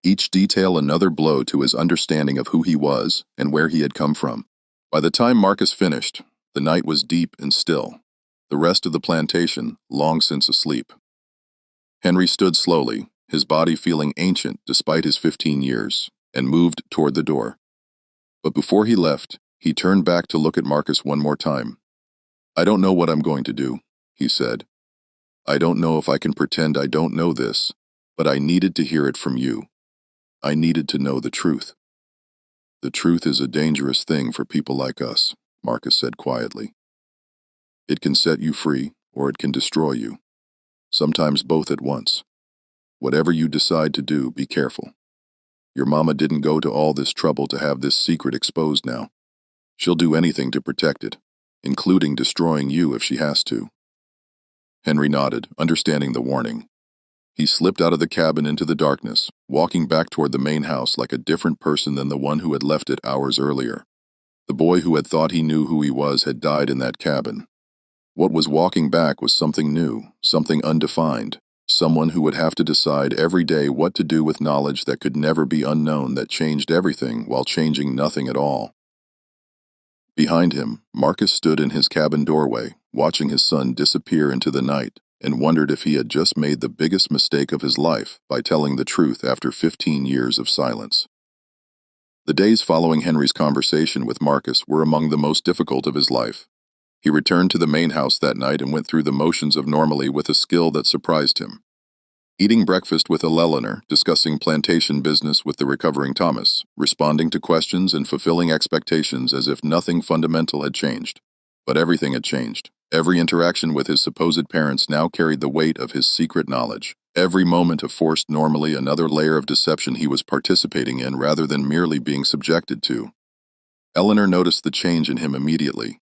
each detail another blow to his understanding of who he was and where he had come from. By the time Marcus finished, the night was deep and still, the rest of the plantation long since asleep. Henry stood slowly, his body feeling ancient despite his 15 years, and moved toward the door. But before he left, he turned back to look at Marcus one more time. I don't know what I'm going to do, he said. I don't know if I can pretend I don't know this, but I needed to hear it from you. I needed to know the truth. The truth is a dangerous thing for people like us, Marcus said quietly. It can set you free, or it can destroy you. Sometimes both at once. Whatever you decide to do, be careful. Your mama didn't go to all this trouble to have this secret exposed now. She'll do anything to protect it, including destroying you if she has to. Henry nodded, understanding the warning. He slipped out of the cabin into the darkness, walking back toward the main house like a different person than the one who had left it hours earlier. The boy who had thought he knew who he was had died in that cabin. What was walking back was something new, something undefined, someone who would have to decide every day what to do with knowledge that could never be unknown, that changed everything while changing nothing at all. Behind him, Marcus stood in his cabin doorway, watching his son disappear into the night, and wondered if he had just made the biggest mistake of his life by telling the truth after 15 years of silence. The days following Henry's conversation with Marcus were among the most difficult of his life. He returned to the main house that night and went through the motions of normally with a skill that surprised him. Eating breakfast with Eleanor, discussing plantation business with the recovering Thomas, responding to questions and fulfilling expectations as if nothing fundamental had changed. But everything had changed. Every interaction with his supposed parents now carried the weight of his secret knowledge. Every moment of forced normally another layer of deception he was participating in rather than merely being subjected to. Eleanor noticed the change in him immediately.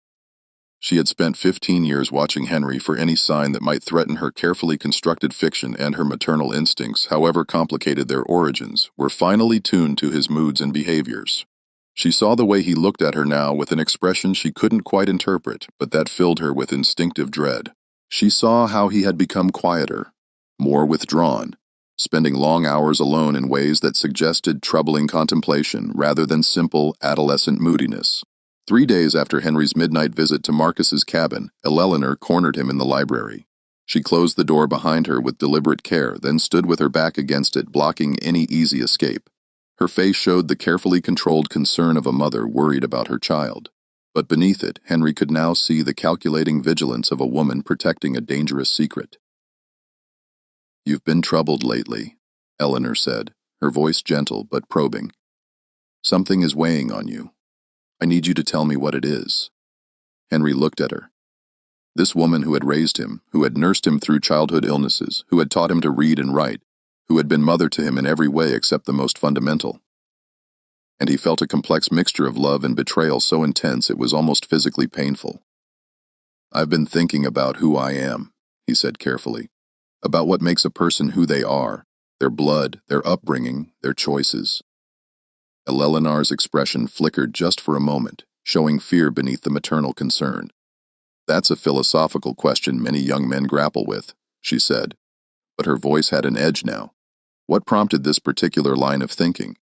She had spent 15 years watching Henry for any sign that might threaten her carefully constructed fiction, and her maternal instincts, however complicated their origins, were finely tuned to his moods and behaviors. She saw the way he looked at her now with an expression she couldn't quite interpret, but that filled her with instinctive dread. She saw how he had become quieter, more withdrawn, spending long hours alone in ways that suggested troubling contemplation rather than simple adolescent moodiness. 3 days after Henry's midnight visit to Marcus's cabin, Eleanor cornered him in the library. She closed the door behind her with deliberate care, then stood with her back against it, blocking any easy escape. Her face showed the carefully controlled concern of a mother worried about her child. But beneath it, Henry could now see the calculating vigilance of a woman protecting a dangerous secret. "You've been troubled lately," Eleanor said, her voice gentle but probing. "Something is weighing on you. I need you to tell me what it is." Henry looked at her. This woman who had raised him, who had nursed him through childhood illnesses, who had taught him to read and write, who had been mother to him in every way except the most fundamental. And he felt a complex mixture of love and betrayal so intense it was almost physically painful. "I've been thinking about who I am," he said carefully, "about what makes a person who they are, their blood, their upbringing, their choices." Eleanor's expression flickered just for a moment, showing fear beneath the maternal concern. "That's a philosophical question many young men grapple with," she said, but her voice had an edge now. What prompted this particular line of thinking?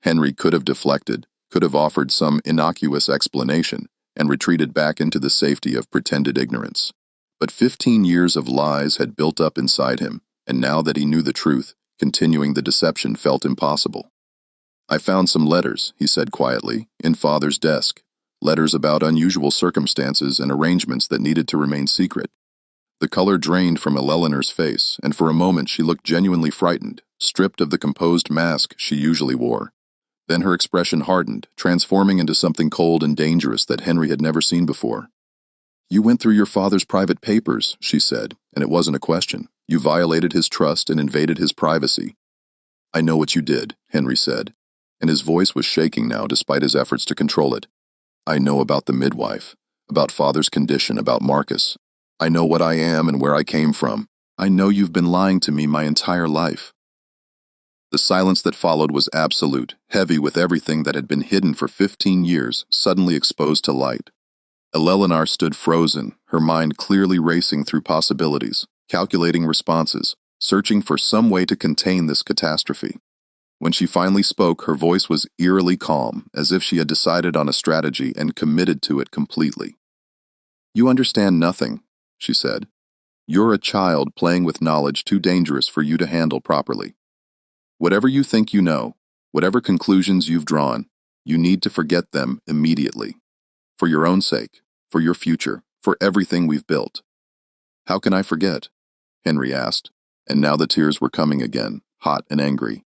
Henry could have deflected, could have offered some innocuous explanation, and retreated back into the safety of pretended ignorance. But 15 years of lies had built up inside him, and now that he knew the truth, continuing the deception felt impossible. "I found some letters," he said quietly, "in Father's desk. Letters about unusual circumstances and arrangements that needed to remain secret." The color drained from Eleanor's face, and for a moment she looked genuinely frightened, stripped of the composed mask she usually wore. Then her expression hardened, transforming into something cold and dangerous that Henry had never seen before. "You went through your father's private papers," she said, "and it wasn't a question. You violated his trust and invaded his privacy." "I know what you did," Henry said, and his voice was shaking now despite his efforts to control it. "I know about the midwife, about Father's condition, about Marcus. I know what I am and where I came from. I know you've been lying to me my entire life." The silence that followed was absolute, heavy with everything that had been hidden for 15 years, suddenly exposed to light. Eleanor stood frozen, her mind clearly racing through possibilities, calculating responses, searching for some way to contain this catastrophe. When she finally spoke, her voice was eerily calm, as if she had decided on a strategy and committed to it completely. "You understand nothing," she said. "You're a child playing with knowledge too dangerous for you to handle properly. Whatever you think you know, whatever conclusions you've drawn, you need to forget them immediately. For your own sake, for your future, for everything we've built." "How can I forget?" Henry asked, and now the tears were coming again, hot and angry.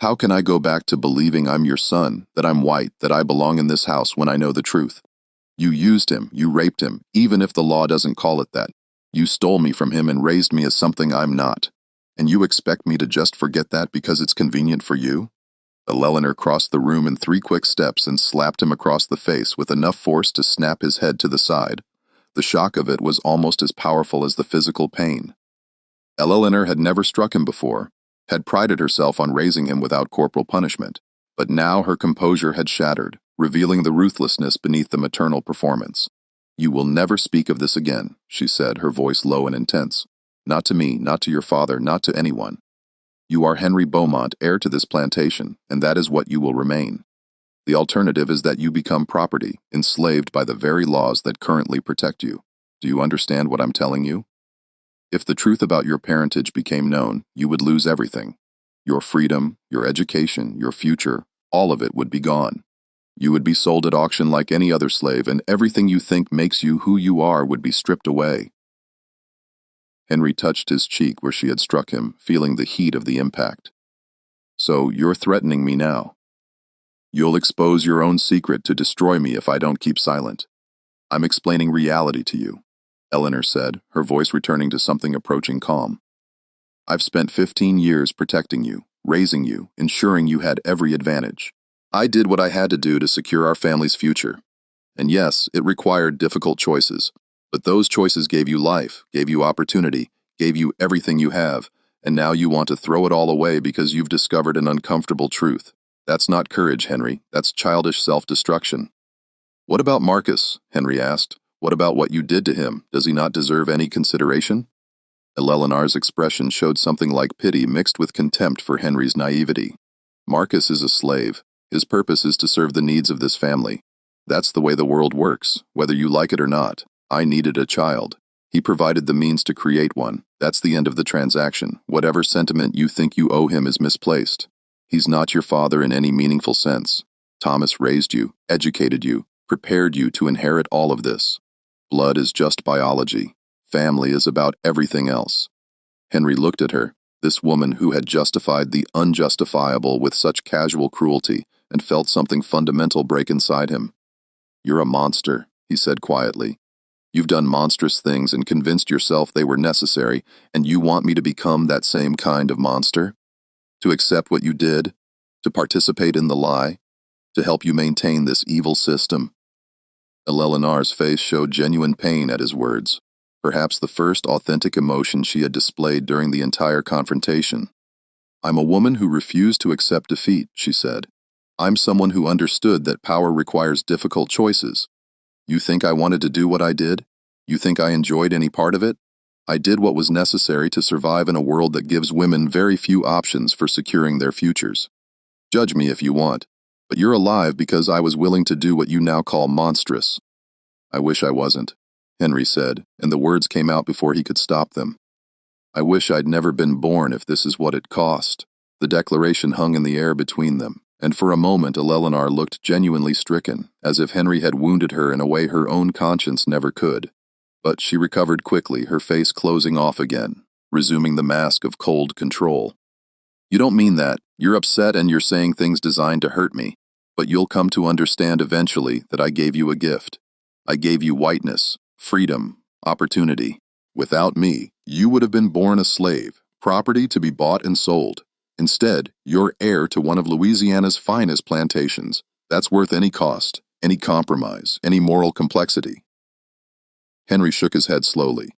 "How can I go back to believing I'm your son, that I'm white, that I belong in this house when I know the truth? You used him, you raped him, even if the law doesn't call it that. You stole me from him and raised me as something I'm not. And you expect me to just forget that because it's convenient for you?" Eleanor crossed the room in 3 quick steps and slapped him across the face with enough force to snap his head to the side. The shock of it was almost as powerful as the physical pain. Eleanor had never struck him before, had prided herself on raising him without corporal punishment, but now her composure had shattered, revealing the ruthlessness beneath the maternal performance. "You will never speak of this again," she said, her voice low and intense. "Not to me, not to your father, not to anyone. You are Henry Bowmont, heir to this plantation, and that is what you will remain. The alternative is that you become property, enslaved by the very laws that currently protect you. Do you understand what I'm telling you? If the truth about your parentage became known, you would lose everything. Your freedom, your education, your future, All of it would be gone. You would be sold at auction like any other slave, and everything you think makes you who you are would be stripped away. Henry touched his cheek where she had struck him, feeling the heat of the impact. So you're threatening me now. You'll expose your own secret to destroy me if I don't keep silent. I'm explaining reality to you, Eleanor said, her voice returning to something approaching calm. I've spent 15 years protecting you, raising you, ensuring you had every advantage. I did what I had to do to secure our family's future. And yes, it required difficult choices, but those choices gave you life, gave you opportunity, gave you everything you have, and now you want to throw it all away because you've discovered an uncomfortable truth. That's not courage, Henry. That's childish self-destruction. What about Marcus? Henry asked. What about what you did to him? Does he not deserve any consideration? Eleanor's expression showed something like pity mixed with contempt for Henry's naivety. Marcus is a slave. His purpose is to serve the needs of this family. That's the way the world works, whether you like it or not. I needed a child. He provided the means to create one. That's the end of the transaction. Whatever sentiment you think you owe him is misplaced. He's not your father in any meaningful sense. Thomas raised you, educated you, prepared you to inherit all of this. Blood is just biology. Family is about everything else. Henry looked at her, this woman who had justified the unjustifiable with such casual cruelty, and felt something fundamental break inside him. You're a monster, he said quietly. You've done monstrous things and convinced yourself they were necessary, and you want me to become that same kind of monster? To accept what you did? To participate in the lie? To help you maintain this evil system? Eleanor's face showed genuine pain at his words, perhaps the first authentic emotion she had displayed during the entire confrontation. I'm a woman who refused to accept defeat, she said. I'm someone who understood that power requires difficult choices. You think I wanted to do what I did? You think I enjoyed any part of it? I did what was necessary to survive in a world that gives women very few options for securing their futures. Judge me if you want, but you're alive because I was willing to do what you now call monstrous. I wish I wasn't, Henry said, and the words came out before he could stop them. I wish I'd never been born if this is what it cost. The declaration hung in the air between them, and for a moment Eleanor looked genuinely stricken, as if Henry had wounded her in a way her own conscience never could. But she recovered quickly, her face closing off again, resuming the mask of cold control. You don't mean that. You're upset and you're saying things designed to hurt me, but you'll come to understand eventually that I gave you a gift. I gave you whiteness, freedom, opportunity. Without me, you would have been born a slave, property to be bought and sold. Instead, you're heir to one of Louisiana's finest plantations. That's worth any cost, any compromise, any moral complexity. Henry shook his head slowly.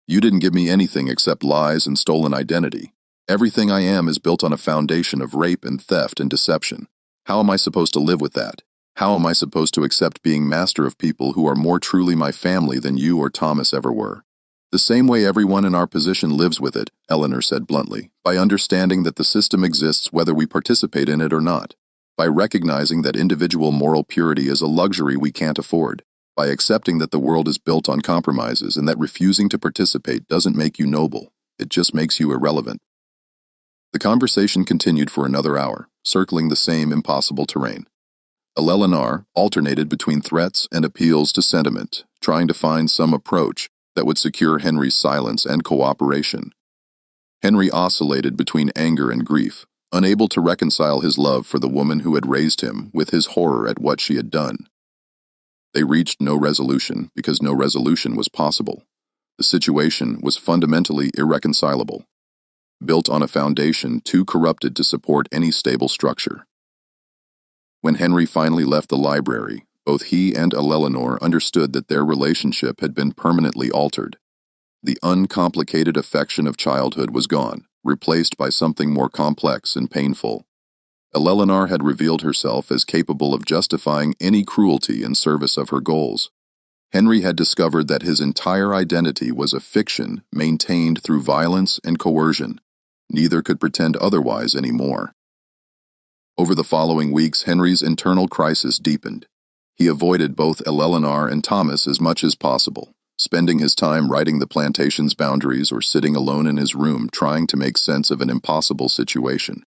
You didn't give me anything except lies and stolen identity. Everything I am is built on a foundation of rape and theft and deception. How am I supposed to live with that? How am I supposed to accept being master of people who are more truly my family than you or Thomas ever were? The same way everyone in our position lives with it, Eleanor said bluntly, by understanding that the system exists whether we participate in it or not, by recognizing that individual moral purity is a luxury we can't afford, by accepting that the world is built on compromises and that refusing to participate doesn't make you noble, it just makes you irrelevant. The conversation continued for another hour, circling the same impossible terrain. Eleanor alternated between threats and appeals to sentiment, trying to find some approach that would secure Henry's silence and cooperation. Henry oscillated between anger and grief, unable to reconcile his love for the woman who had raised him with his horror at what she had done. They reached no resolution because no resolution was possible. The situation was fundamentally irreconcilable, built on a foundation too corrupted to support any stable structure. When Henry finally left the library, both he and Eleanor understood that their relationship had been permanently altered. The uncomplicated affection of childhood was gone, replaced by something more complex and painful. Eleanor had revealed herself as capable of justifying any cruelty in service of her goals. Henry had discovered that his entire identity was a fiction maintained through violence and coercion. Neither could pretend otherwise anymore. Over the following weeks, Henry's internal crisis deepened. He avoided both Eleanor and Thomas as much as possible, spending his time writing the plantation's boundaries or sitting alone in his room trying to make sense of an impossible situation.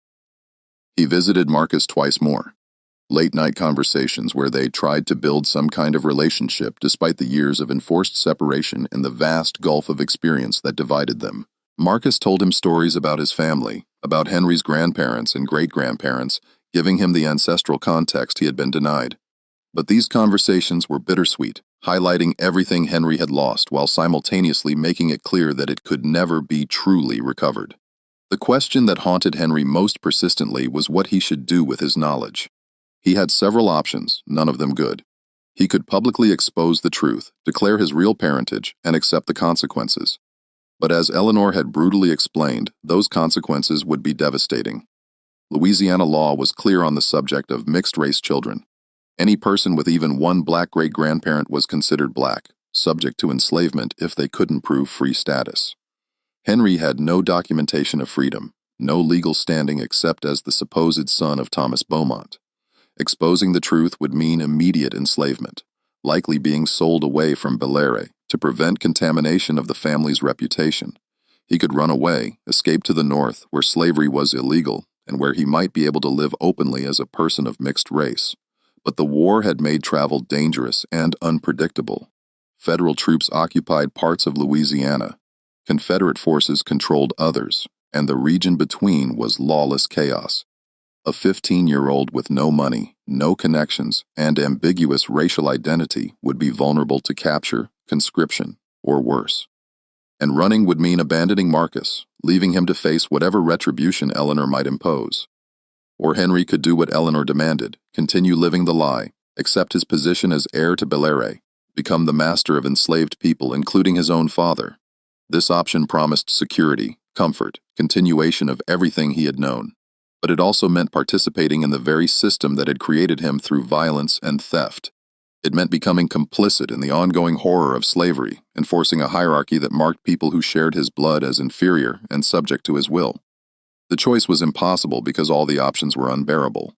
He visited Marcus twice more, Late-night conversations where they tried to build some kind of relationship despite the years of enforced separation and the vast gulf of experience that divided them. Marcus told him stories about his family, about Henry's grandparents and great-grandparents, giving him the ancestral context he had been denied. But these conversations were bittersweet, highlighting everything Henry had lost while simultaneously making it clear that it could never be truly recovered. The question that haunted Henry most persistently was what he should do with his knowledge. He had several options, none of them good. He could publicly expose the truth, declare his real parentage, and accept the consequences. But as Eleanor had brutally explained, those consequences would be devastating. Louisiana law was clear on the subject of mixed-race children. Any person with even one black great-grandparent was considered black, subject to enslavement if they couldn't prove free status. Henry had no documentation of freedom, no legal standing except as the supposed son of Thomas Bowmont. Exposing the truth would mean immediate enslavement, likely being sold away from Bellere to prevent contamination of the family's reputation. He could run away, escape to the north, where slavery was illegal, and where he might be able to live openly as a person of mixed race. But the war had made travel dangerous and unpredictable. Federal troops occupied parts of Louisiana. Confederate forces controlled others, and the region between was lawless chaos. A 15-year-old with no money, no connections, and ambiguous racial identity would be vulnerable to capture, conscription, or worse. And running would mean abandoning Marcus, leaving him to face whatever retribution Eleanor might impose. Or Henry could do what Eleanor demanded, continue living the lie, accept his position as heir to Bellere, become the master of enslaved people, including his own father. This option promised security, comfort, continuation of everything he had known. But it also meant participating in the very system that had created him through violence and theft. It meant becoming complicit in the ongoing horror of slavery, enforcing a hierarchy that marked people who shared his blood as inferior and subject to his will. The choice was impossible because all the options were unbearable.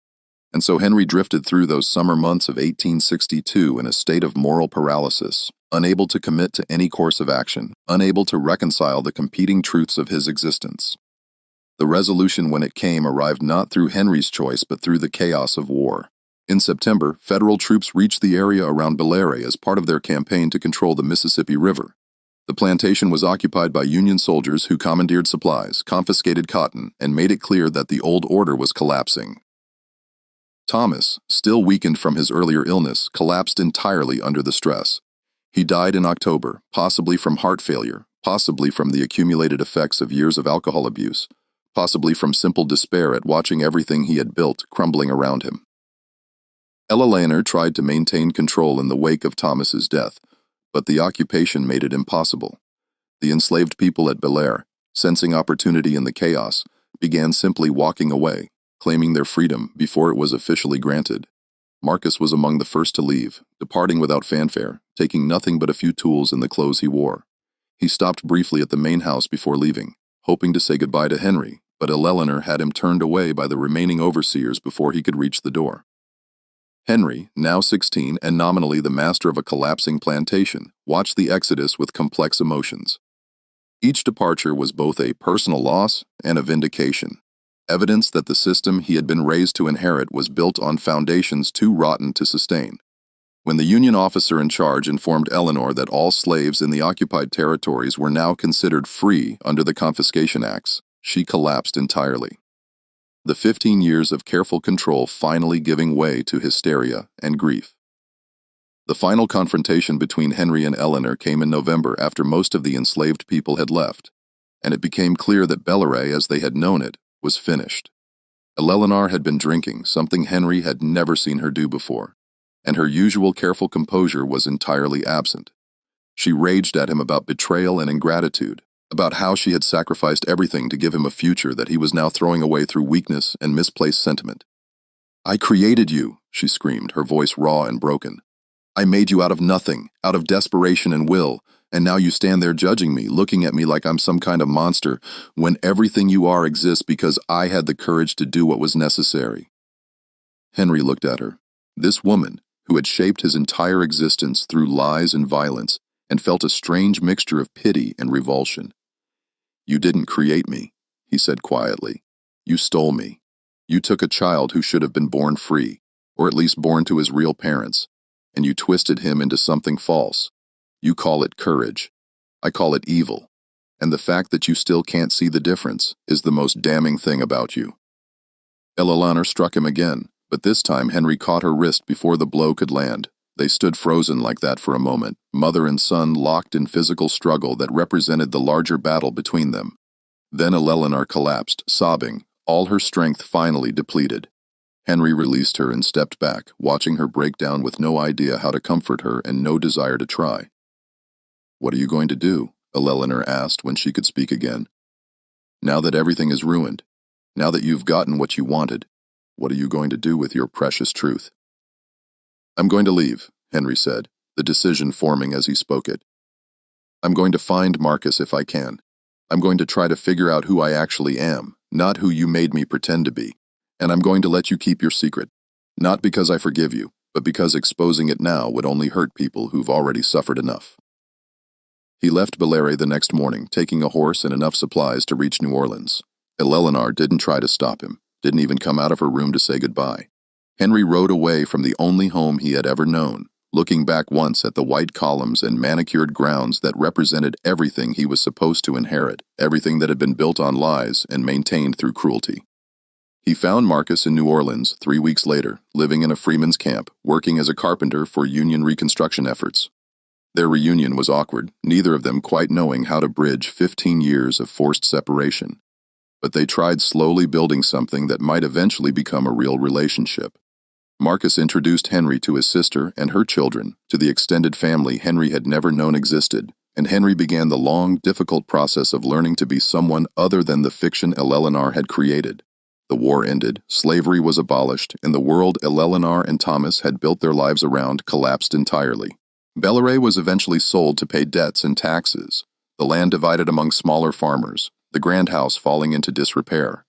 And so Henry drifted through those summer months of 1862 in a state of moral paralysis, unable to commit to any course of action, unable to reconcile the competing truths of his existence. The resolution, when it came, arrived not through Henry's choice but through the chaos of war. In September, federal troops reached the area around Bellere as part of their campaign to control the Mississippi River. The plantation was occupied by Union soldiers who commandeered supplies, confiscated cotton, and made it clear that the old order was collapsing. Thomas, still weakened from his earlier illness, collapsed entirely under the stress. He died in October, possibly from heart failure, possibly from the accumulated effects of years of alcohol abuse, possibly from simple despair at watching everything he had built crumbling around him. Eleanor tried to maintain control in the wake of Thomas's death, but the occupation made it impossible. The enslaved people at Bellere, sensing opportunity in the chaos, began simply walking away, claiming their freedom before it was officially granted. Marcus was among the first to leave, departing without fanfare, taking nothing but a few tools and the clothes he wore. He stopped briefly at the main house before leaving, hoping to say goodbye to Henry, but Eleanor had him turned away by the remaining overseers before he could reach the door. Henry, now 16 and nominally the master of a collapsing plantation, watched the exodus with complex emotions. Each departure was both a personal loss and a vindication, evidence that the system he had been raised to inherit was built on foundations too rotten to sustain. When the Union officer in charge informed Eleanor that all slaves in the occupied territories were now considered free under the Confiscation Acts, she collapsed entirely. The 15 years of careful control finally giving way to hysteria and grief. The final confrontation between Henry and Eleanor came in November after most of the enslaved people had left, and it became clear that Bellere, as they had known it, was finished. Eleanor had been drinking, something Henry had never seen her do before, and her usual careful composure was entirely absent. She raged at him about betrayal and ingratitude, about how she had sacrificed everything to give him a future that he was now throwing away through weakness and misplaced sentiment. "I created you," she screamed, her voice raw and broken. "I made you out of nothing, out of desperation and will, and now you stand there judging me, looking at me like I'm some kind of monster, when everything you are exists because I had the courage to do what was necessary." Henry looked at her. This woman, who had shaped his entire existence through lies and violence, and felt a strange mixture of pity and revulsion. "You didn't create me," he said quietly. "You stole me. You took a child who should have been born free. or at least born to his real parents, and you twisted him into something false. You call it courage. I call it evil. And the fact that you still can't see the difference is the most damning thing about you." Eleanor struck him again, but this time Henry caught her wrist before the blow could land. They stood frozen like that for a moment, mother and son locked in physical struggle that represented the larger battle between them. Then Eleanor collapsed, sobbing, all her strength finally depleted. Henry released her and stepped back, watching her break down with no idea how to comfort her and no desire to try. "What are you going to do?" Eleanor asked when she could speak again. "Now that everything is ruined, now that you've gotten what you wanted, what are you going to do with your precious truth?" "I'm going to leave," Henry said, the decision forming as he spoke it. "I'm going to find Marcus if I can. I'm going to try to figure out who I actually am, not who you made me pretend to be. And I'm going to let you keep your secret. Not because I forgive you, but because exposing it now would only hurt people who've already suffered enough." He left Bellary the next morning, taking a horse and enough supplies to reach New Orleans. Eleanor didn't try to stop him, didn't even come out of her room to say goodbye. Henry rode away from the only home he had ever known, looking back once at the white columns and manicured grounds that represented everything he was supposed to inherit, everything that had been built on lies and maintained through cruelty. He found Marcus in New Orleans 3 weeks later, living in a freeman's camp, working as a carpenter for Union reconstruction efforts. Their reunion was awkward, neither of them quite knowing how to bridge 15 years of forced separation. But they tried slowly building something that might eventually become a real relationship. Marcus introduced Henry to his sister and her children, to the extended family Henry had never known existed, and Henry began the long, difficult process of learning to be someone other than the fiction Eleanor had created. The war ended, slavery was abolished, and the world Eleanor and Thomas had built their lives around collapsed entirely. Bellary was eventually sold to pay debts and taxes, the land divided among smaller farmers, the grand house falling into disrepair.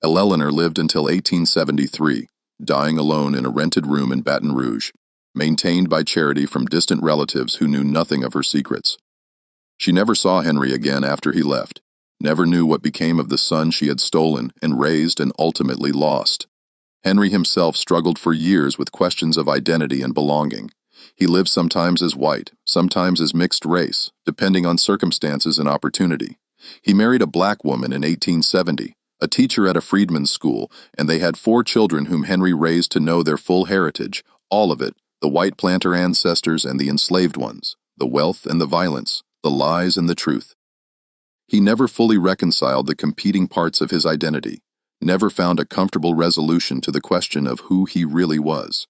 Eleanor lived until 1873, dying alone in a rented room in Baton Rouge, maintained by charity from distant relatives who knew nothing of her secrets. She never saw Henry again after he left, never knew what became of the son she had stolen and raised and ultimately lost. Henry himself struggled for years with questions of identity and belonging. He lived sometimes as white, sometimes as mixed race, depending on circumstances and opportunity. He married a black woman in 1870, a teacher at a freedmen's school, and they had 4 children whom Henry raised to know their full heritage, all of it, the white planter ancestors and the enslaved ones, the wealth and the violence, the lies and the truth. He never fully reconciled the competing parts of his identity, never found a comfortable resolution to the question of who he really was.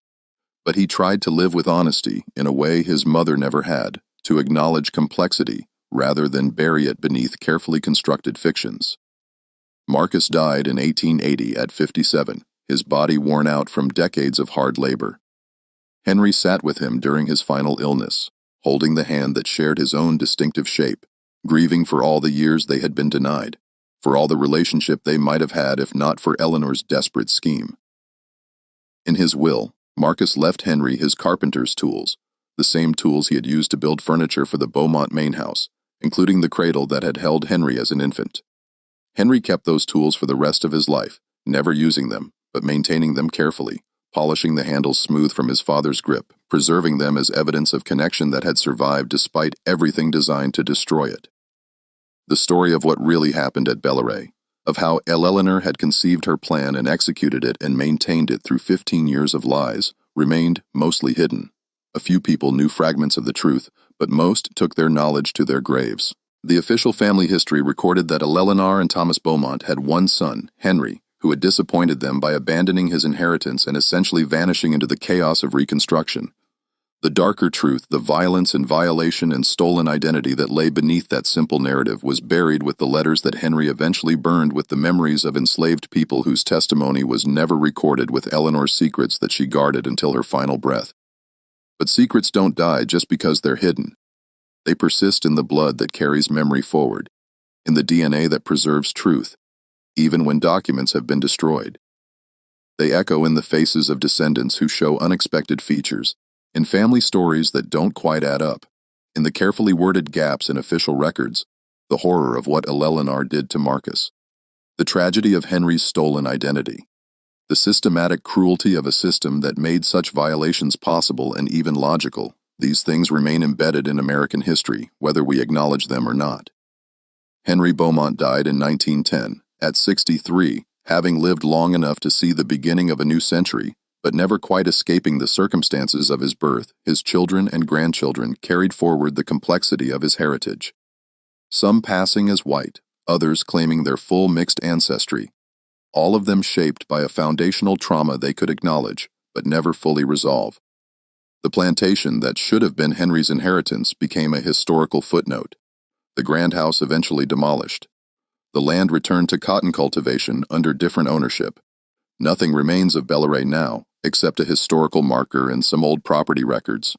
But he tried to live with honesty in a way his mother never had, to acknowledge complexity rather than bury it beneath carefully constructed fictions. Marcus died in 1880 at 57, his body worn out from decades of hard labor. Henry sat with him during his final illness, holding the hand that shared his own distinctive shape, grieving for all the years they had been denied, for all the relationship they might have had if not for Eleanor's desperate scheme. In his will, Marcus left Henry his carpenter's tools, the same tools he had used to build furniture for the Bowmont main house, including the cradle that had held Henry as an infant. Henry kept those tools for the rest of his life, never using them, but maintaining them carefully, polishing the handles smooth from his father's grip, preserving them as evidence of connection that had survived despite everything designed to destroy it. The story of what really happened at Bellary, of how Eleanor had conceived her plan and executed it and maintained it through 15 years of lies, remained mostly hidden. A few people knew fragments of the truth, but most took their knowledge to their graves. The official family history recorded that Eleanor and Thomas Bowmont had one son, Henry, who had disappointed them by abandoning his inheritance and essentially vanishing into the chaos of Reconstruction. The darker truth, the violence and violation and stolen identity that lay beneath that simple narrative was buried with the letters that Henry eventually burned with the memories of enslaved people whose testimony was never recorded, with Eleanor's secrets that she guarded until her final breath. But secrets don't die just because they're hidden. They persist in the blood that carries memory forward, in the DNA that preserves truth, even when documents have been destroyed. They echo in the faces of descendants who show unexpected features, in family stories that don't quite add up, in the carefully worded gaps in official records, the horror of what Eleanor did to Marcus, the tragedy of Henry's stolen identity. The systematic cruelty of a system that made such violations possible and even logical. These things remain embedded in American history, whether we acknowledge them or not. Henry Bowmont died in 1910, at 63, having lived long enough to see the beginning of a new century, but never quite escaping the circumstances of his birth. His children and grandchildren carried forward the complexity of his heritage. Some passing as white, others claiming their full mixed ancestry, all of them shaped by a foundational trauma they could acknowledge, but never fully resolve. The plantation that should have been Henry's inheritance became a historical footnote. The grand house eventually demolished. The land returned to cotton cultivation under different ownership. Nothing remains of Belleraye now, except a historical marker and some old property records.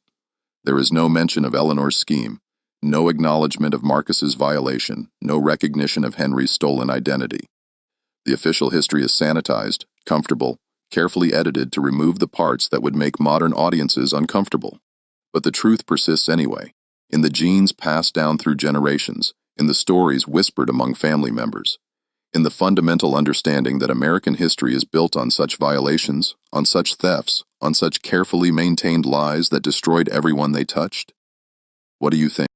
There is no mention of Eleanor's scheme, no acknowledgement of Marcus's violation, no recognition of Henry's stolen identity. The official history is sanitized, comfortable, carefully edited to remove the parts that would make modern audiences uncomfortable. But the truth persists anyway, in the genes passed down through generations, in the stories whispered among family members, in the fundamental understanding that American history is built on such violations, on such thefts, on such carefully maintained lies that destroyed everyone they touched. What do you think?